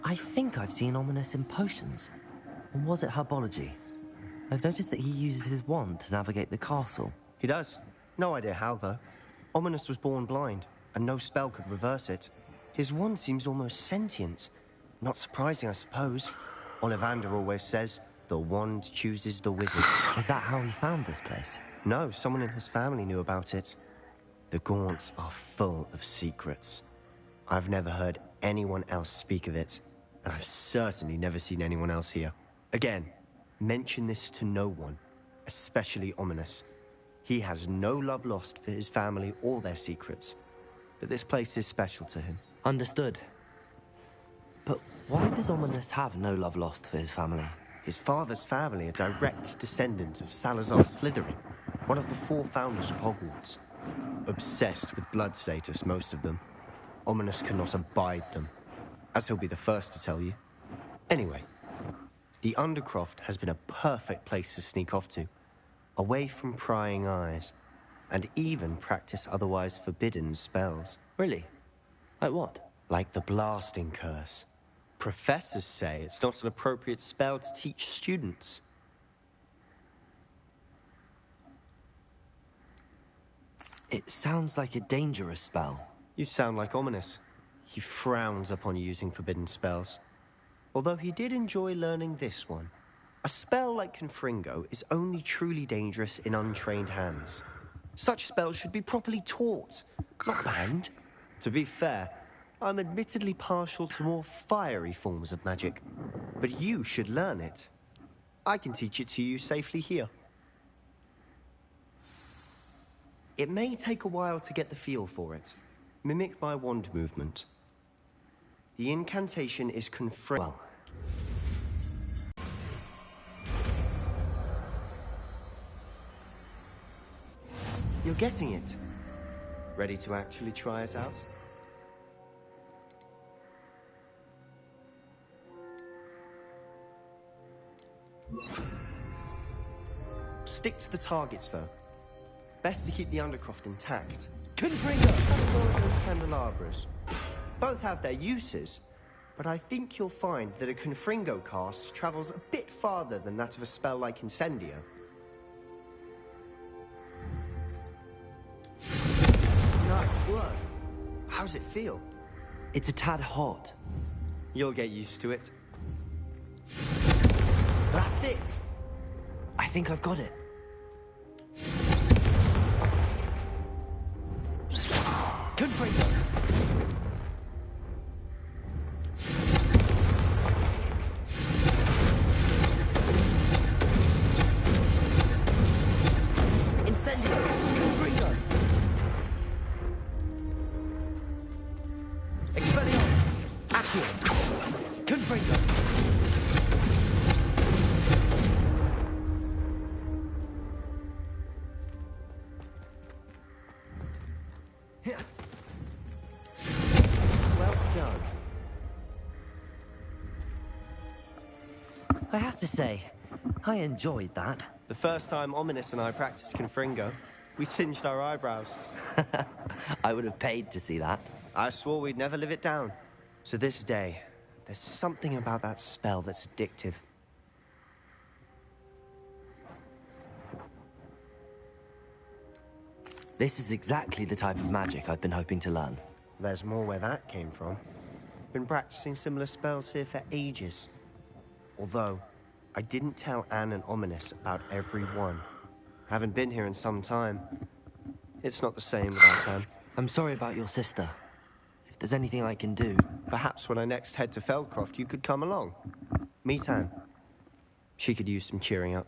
S1: I think I've seen Ominis in potions. Or was it herbology? I've noticed that he uses his wand to navigate the castle.
S10: He does. No idea how, though. Ominis was born blind, and no spell could reverse it. His wand seems almost sentient. Not surprising, I suppose. Ollivander always says, the wand chooses the wizard.
S1: Is that how he found this place?
S10: No, someone in his family knew about it. The Gaunts are full of secrets. I've never heard anyone else speak of it, and I've certainly never seen anyone else here. Again, mention this to no one, especially Ominis. He has no love lost for his family or their secrets, but this place is special to him.
S1: Understood. But why does Ominis have no love lost for his family?
S10: His father's family are direct descendants of Salazar Slytherin, one of the 4 founders of Hogwarts. Obsessed with blood status, most of them. Ominis cannot abide them, as he'll be the first to tell you. Anyway, the Undercroft has been a perfect place to sneak off to, away from prying eyes, and even practice otherwise forbidden spells.
S1: Really? Like what?
S10: Like the Blasting Curse. Professors say it's not an appropriate spell to teach students.
S1: It sounds like a dangerous spell.
S10: You sound like Ominis. He frowns upon using forbidden spells. Although he did enjoy learning this one. A spell like Confringo is only truly dangerous in untrained hands. Such spells should be properly taught, not banned. To be fair, I'm admittedly partial to more fiery forms of magic, but you should learn it. I can teach it to you safely here. It may take a while to get the feel for it. Mimic my wand movement. The incantation is Confringo.
S1: Well.
S10: You're getting it. Ready to actually try it out? Stick to the targets, though. Best to keep the Undercroft intact. Confringo! One of those candelabras. Both have their uses, but I think you'll find that a Confringo cast travels a bit farther than that of a spell like Incendio. Nice work. How's it feel?
S1: It's a tad hot.
S10: You'll get used to it. That's it!
S1: I think I've got it. Confringo! Incendio! Confringo! Expelliarmus! Accio! Confringo!
S10: Well done.
S1: I have to say, I enjoyed that.
S10: The first time Ominis and I practiced Confringo, we singed our eyebrows.
S1: I would have paid to see that.
S10: I swore we'd never live it down. To this day, there's something about that spell that's addictive.
S1: This is exactly the type of magic I've been hoping to learn.
S10: There's more where that came from. Been practicing similar spells here for ages. Although, I didn't tell Anne and Ominis about every one. Haven't been here in some time. It's not the same without Anne.
S1: I'm sorry about your sister. If there's anything I can do...
S10: Perhaps when I next head to Feldcroft, you could come along. Meet Anne. She could use some cheering up.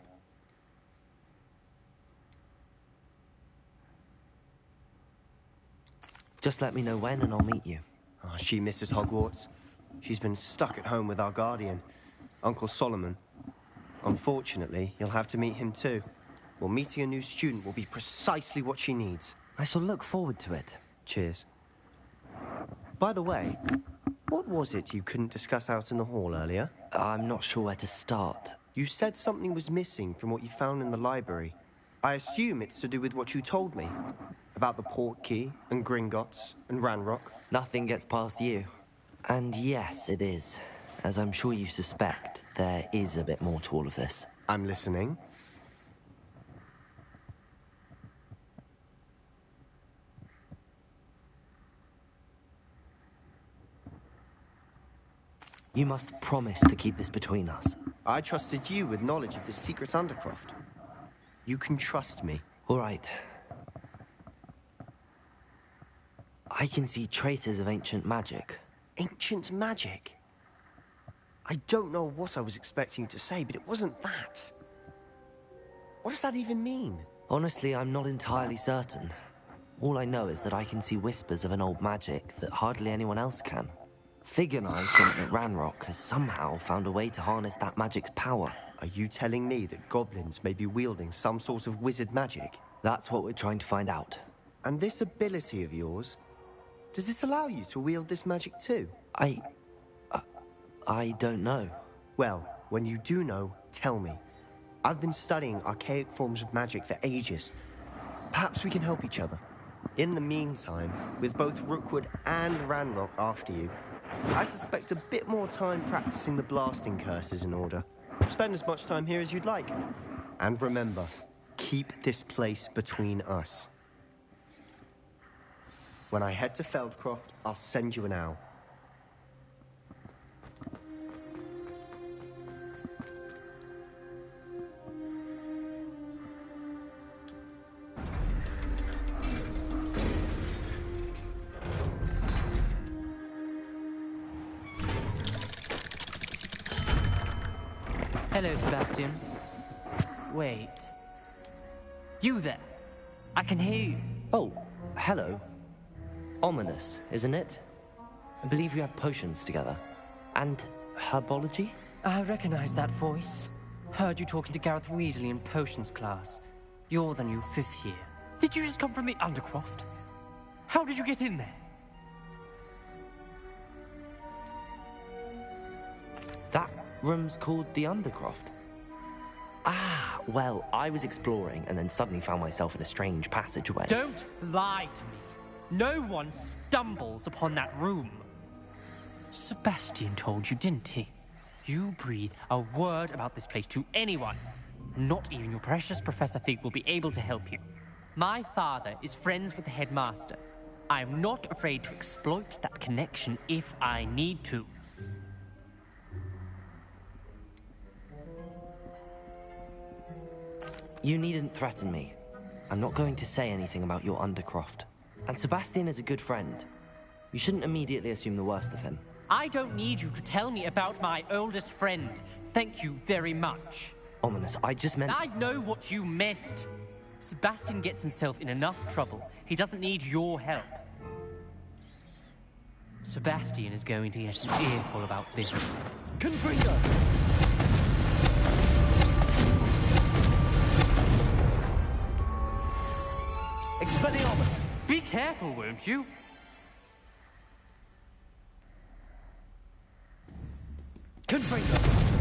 S1: Just let me know when and I'll meet you.
S10: Oh, she misses Hogwarts. She's been stuck at home with our guardian, Uncle Solomon. Unfortunately, you'll have to meet him too. Well, meeting a new student will be precisely what she needs.
S1: I shall look forward to it.
S10: Cheers. By the way, what was it you couldn't discuss out in the hall earlier?
S1: I'm not sure where to start.
S10: You said something was missing from what you found in the library. I assume it's to do with what you told me. About the Portkey, and Gringotts, and Ranrock.
S1: Nothing gets past you. And yes, it is. As I'm sure you suspect, there is a bit more to all of this.
S10: I'm listening.
S1: You must promise to keep this between us.
S10: I trusted you with knowledge of the secret Undercroft. You can trust me.
S1: All right. I can see traces of ancient magic.
S10: Ancient magic? I don't know what I was expecting to say, but it wasn't that. What does that even mean?
S1: Honestly, I'm not entirely certain. All I know is that I can see whispers of an old magic that hardly anyone else can. Fig and I think that Ranrock has somehow found a way to harness that magic's power.
S10: Are you telling me that goblins may be wielding some sort of wizard magic?
S1: That's what we're trying to find out.
S10: And this ability of yours, does it allow you to wield this magic too?
S1: I don't know.
S10: Well, when you do know, tell me. I've been studying archaic forms of magic for ages. Perhaps we can help each other. In the meantime, with both Rookwood and Ranrock after you, I suspect a bit more time practicing the blasting curse is in order. Spend as much time here as you'd like. And remember, keep this place between us. When I head to Feldcroft, I'll send you an owl.
S6: Hello, Sebastian. Wait. You there? I can hear you.
S1: Oh, hello. Ominous, isn't it? I believe we have potions together. And herbology?
S6: I recognize that voice. Heard you talking to Gareth Weasley in potions class. You're the new 5th year. Did you just come from the Undercroft? How did you get in there?
S1: That room's called the Undercroft. Ah, well, I was exploring and then suddenly found myself in a strange passageway.
S6: Don't lie to me. No one stumbles upon that room. Sebastian told you, didn't he? You breathe a word about this place to anyone, and not even your precious Professor Fig will be able to help you. My father is friends with the headmaster. I'm not afraid to exploit that connection if I need to.
S1: You needn't threaten me. I'm not going to say anything about your Undercroft. And Sebastian is a good friend. You shouldn't immediately assume the worst of him.
S6: I don't need you to tell me about my oldest friend. Thank you very much.
S1: Ominous, I just meant...
S6: I know what you meant. Sebastian gets himself in enough trouble. He doesn't need your help. Sebastian is going to get an earful about this.
S3: Confringo! Expelliarmus!
S6: Be careful, won't you?
S3: Confringo!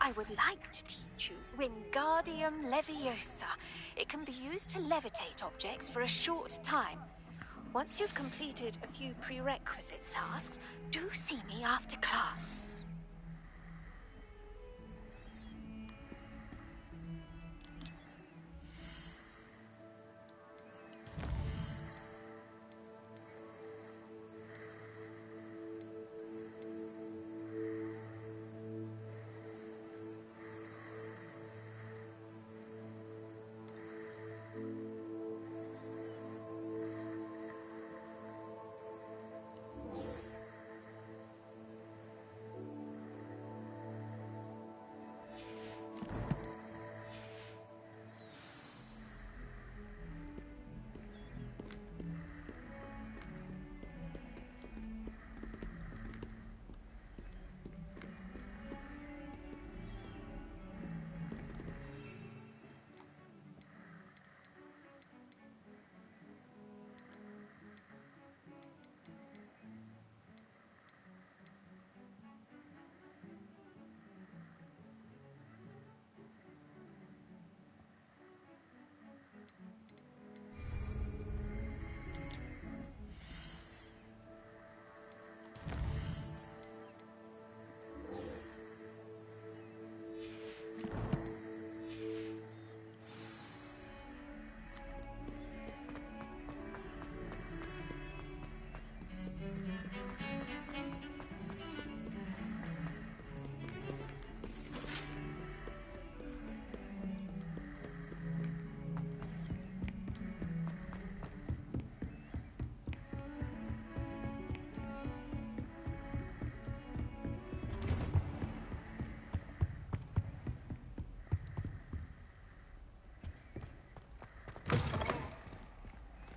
S14: I would like to teach you Wingardium Leviosa. It can be used to levitate objects for a short time. Once you've completed a few prerequisite tasks, do see me after class.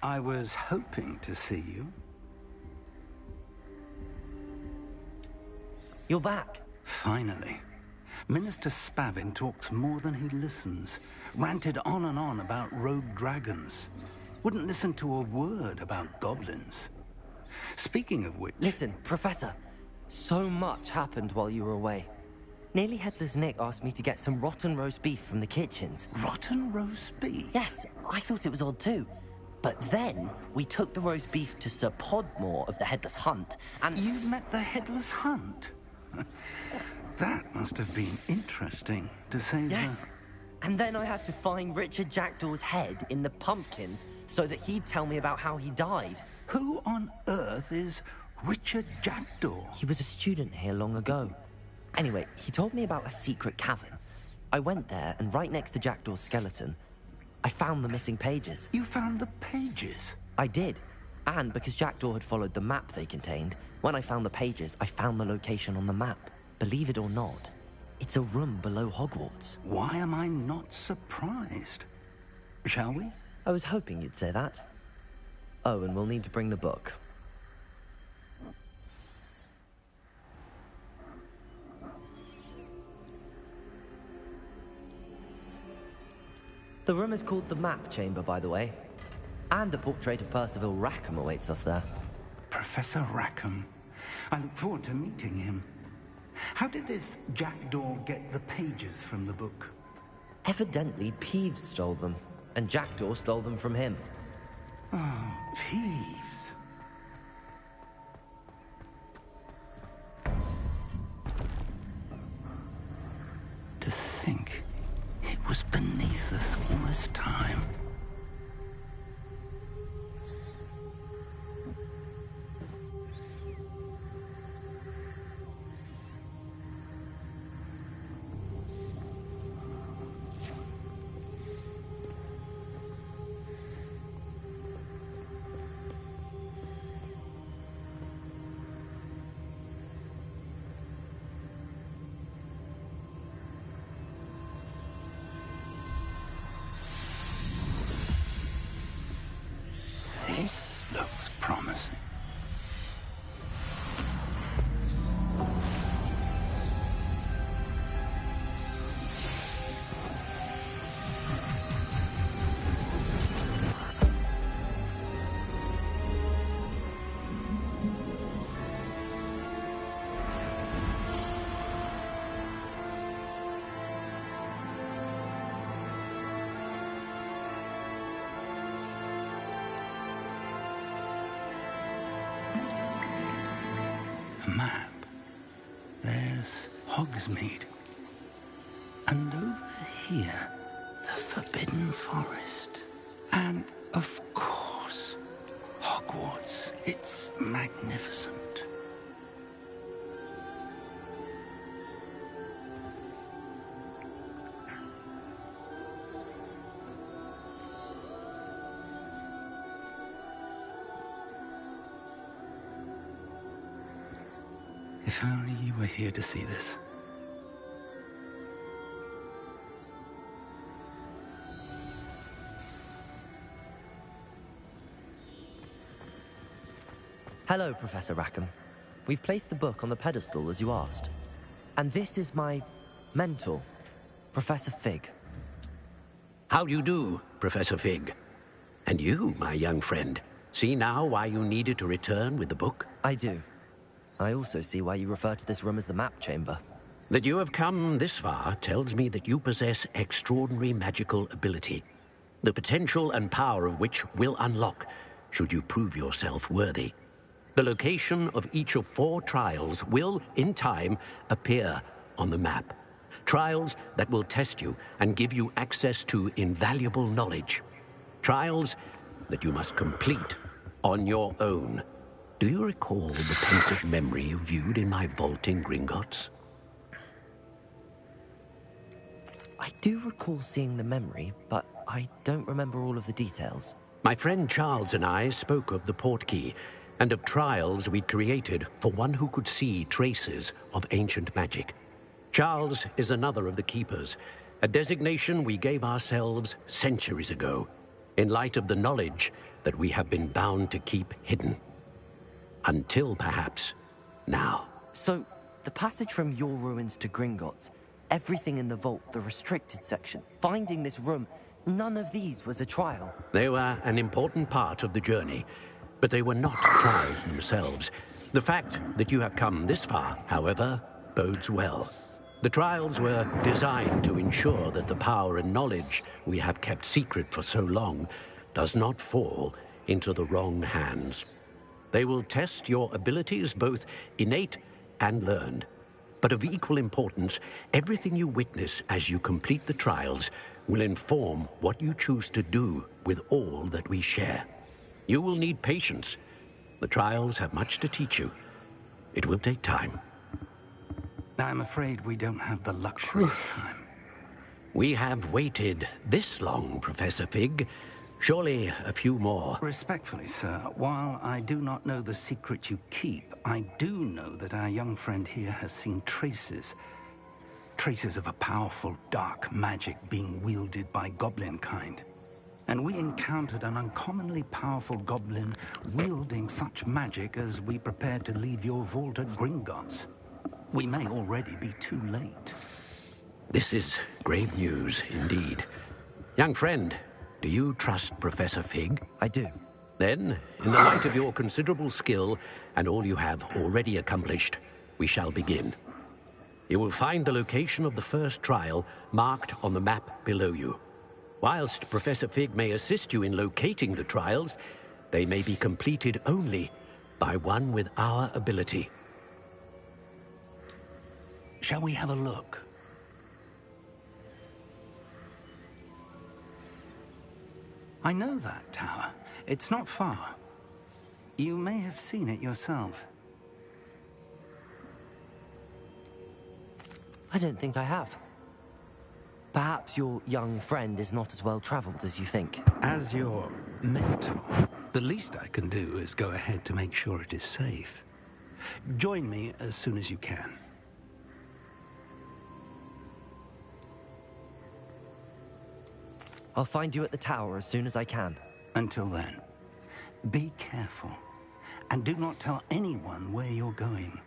S22: I was hoping to see you.
S1: You're back.
S22: Finally. Minister Spavin talks more than he listens. Ranted on and on about rogue dragons. Wouldn't listen to a word about goblins. Speaking of which...
S1: Listen, Professor. So much happened while you were away. Nearly Headless Nick asked me to get some rotten roast beef from the kitchens.
S22: Rotten roast beef?
S1: Yes, I thought it was odd too. But then, we took the roast beef to Sir Podmore of the Headless Hunt, and...
S22: You met the Headless Hunt? That must have been interesting, to say the...
S1: Yes. And then I had to find Richard Jackdaw's head in the pumpkins so that he'd tell me about how he died.
S22: Who on earth is Richard Jackdaw?
S1: He was a student here long ago. Anyway, he told me about a secret cavern. I went there, and right next to Jackdaw's skeleton, I found the missing pages.
S22: You found the pages?
S1: I did. And because Jackdaw had followed the map they contained, when I found the pages, I found the location on the map. Believe it or not, it's a room below Hogwarts.
S22: Why am I not surprised? Shall we?
S1: I was hoping you'd say that. Oh, and we'll need to bring the book. The room is called the Map Chamber, by the way. And a portrait of Percival Rackham awaits us there.
S22: Professor Rackham. I look forward to meeting him. How did this Jackdaw get the pages from the book?
S1: Evidently, Peeves stole them, and Jackdaw stole them from him.
S22: Oh, Peeves. To think it was beneath us all this time. map, there's Hogsmeade. And over here, the Forbidden Forest. And, of course, Hogwarts. It's magnificent. If only you were here to see this.
S1: Hello, Professor Rackham. We've placed the book on the pedestal as you asked. And this is my mentor, Professor Fig.
S9: How do you do, Professor Fig? And you, my young friend, see now why you needed to return with the book?
S1: I do. I also see why you refer to this room as the map chamber.
S9: That you have come this far tells me that you possess extraordinary magical ability, the potential and power of which will unlock should you prove yourself worthy. The location of each of 4 trials will, in time, appear on the map. Trials that will test you and give you access to invaluable knowledge. Trials that you must complete on your own. Do you recall the pensive memory you viewed in my vault in Gringotts?
S1: I do recall seeing the memory, but I don't remember all of the details.
S9: My friend Charles and I spoke of the Portkey, and of trials we'd created for one who could see traces of ancient magic. Charles is another of the Keepers, a designation we gave ourselves centuries ago, in light of the knowledge that we have been bound to keep hidden. Until, perhaps, now.
S1: So, the passage from your ruins to Gringotts, everything in the vault, the restricted section, finding this room, none of these was a trial.
S9: They were an important part of the journey, but they were not trials themselves. The fact that you have come this far, however, bodes well. The trials were designed to ensure that the power and knowledge we have kept secret for so long does not fall into the wrong hands. They will test your abilities, both innate and learned. But of equal importance, everything you witness as you complete the trials will inform what you choose to do with all that we share. You will need patience. The trials have much to teach you. It will take time.
S22: I'm afraid we don't have the luxury of time.
S9: We have waited this long, Professor Fig. Surely a few more.
S22: Respectfully, sir, while I do not know the secret you keep, I do know that our young friend here has seen traces. Traces of a powerful, dark magic being wielded by goblin kind. And we encountered an uncommonly powerful goblin wielding such magic as we prepared to leave your vault at Gringotts. We may already be too late.
S9: This is grave news indeed. Young friend, do you trust Professor Fig?
S1: I do.
S9: Then, in the light of your considerable skill and all you have already accomplished, we shall begin. You will find the location of the first trial marked on the map below you. Whilst Professor Fig may assist you in locating the trials, they may be completed only by one with our ability.
S22: Shall we have a look? I know that tower. It's not far. You may have seen it yourself.
S1: I don't think I have. Perhaps your young friend is not as well traveled as you think.
S22: As your mentor, the least I can do is go ahead to make sure it is safe. Join me as soon as you can.
S1: I'll find you at the tower as soon as I can.
S22: Until then, be careful, and do not tell anyone where you're going.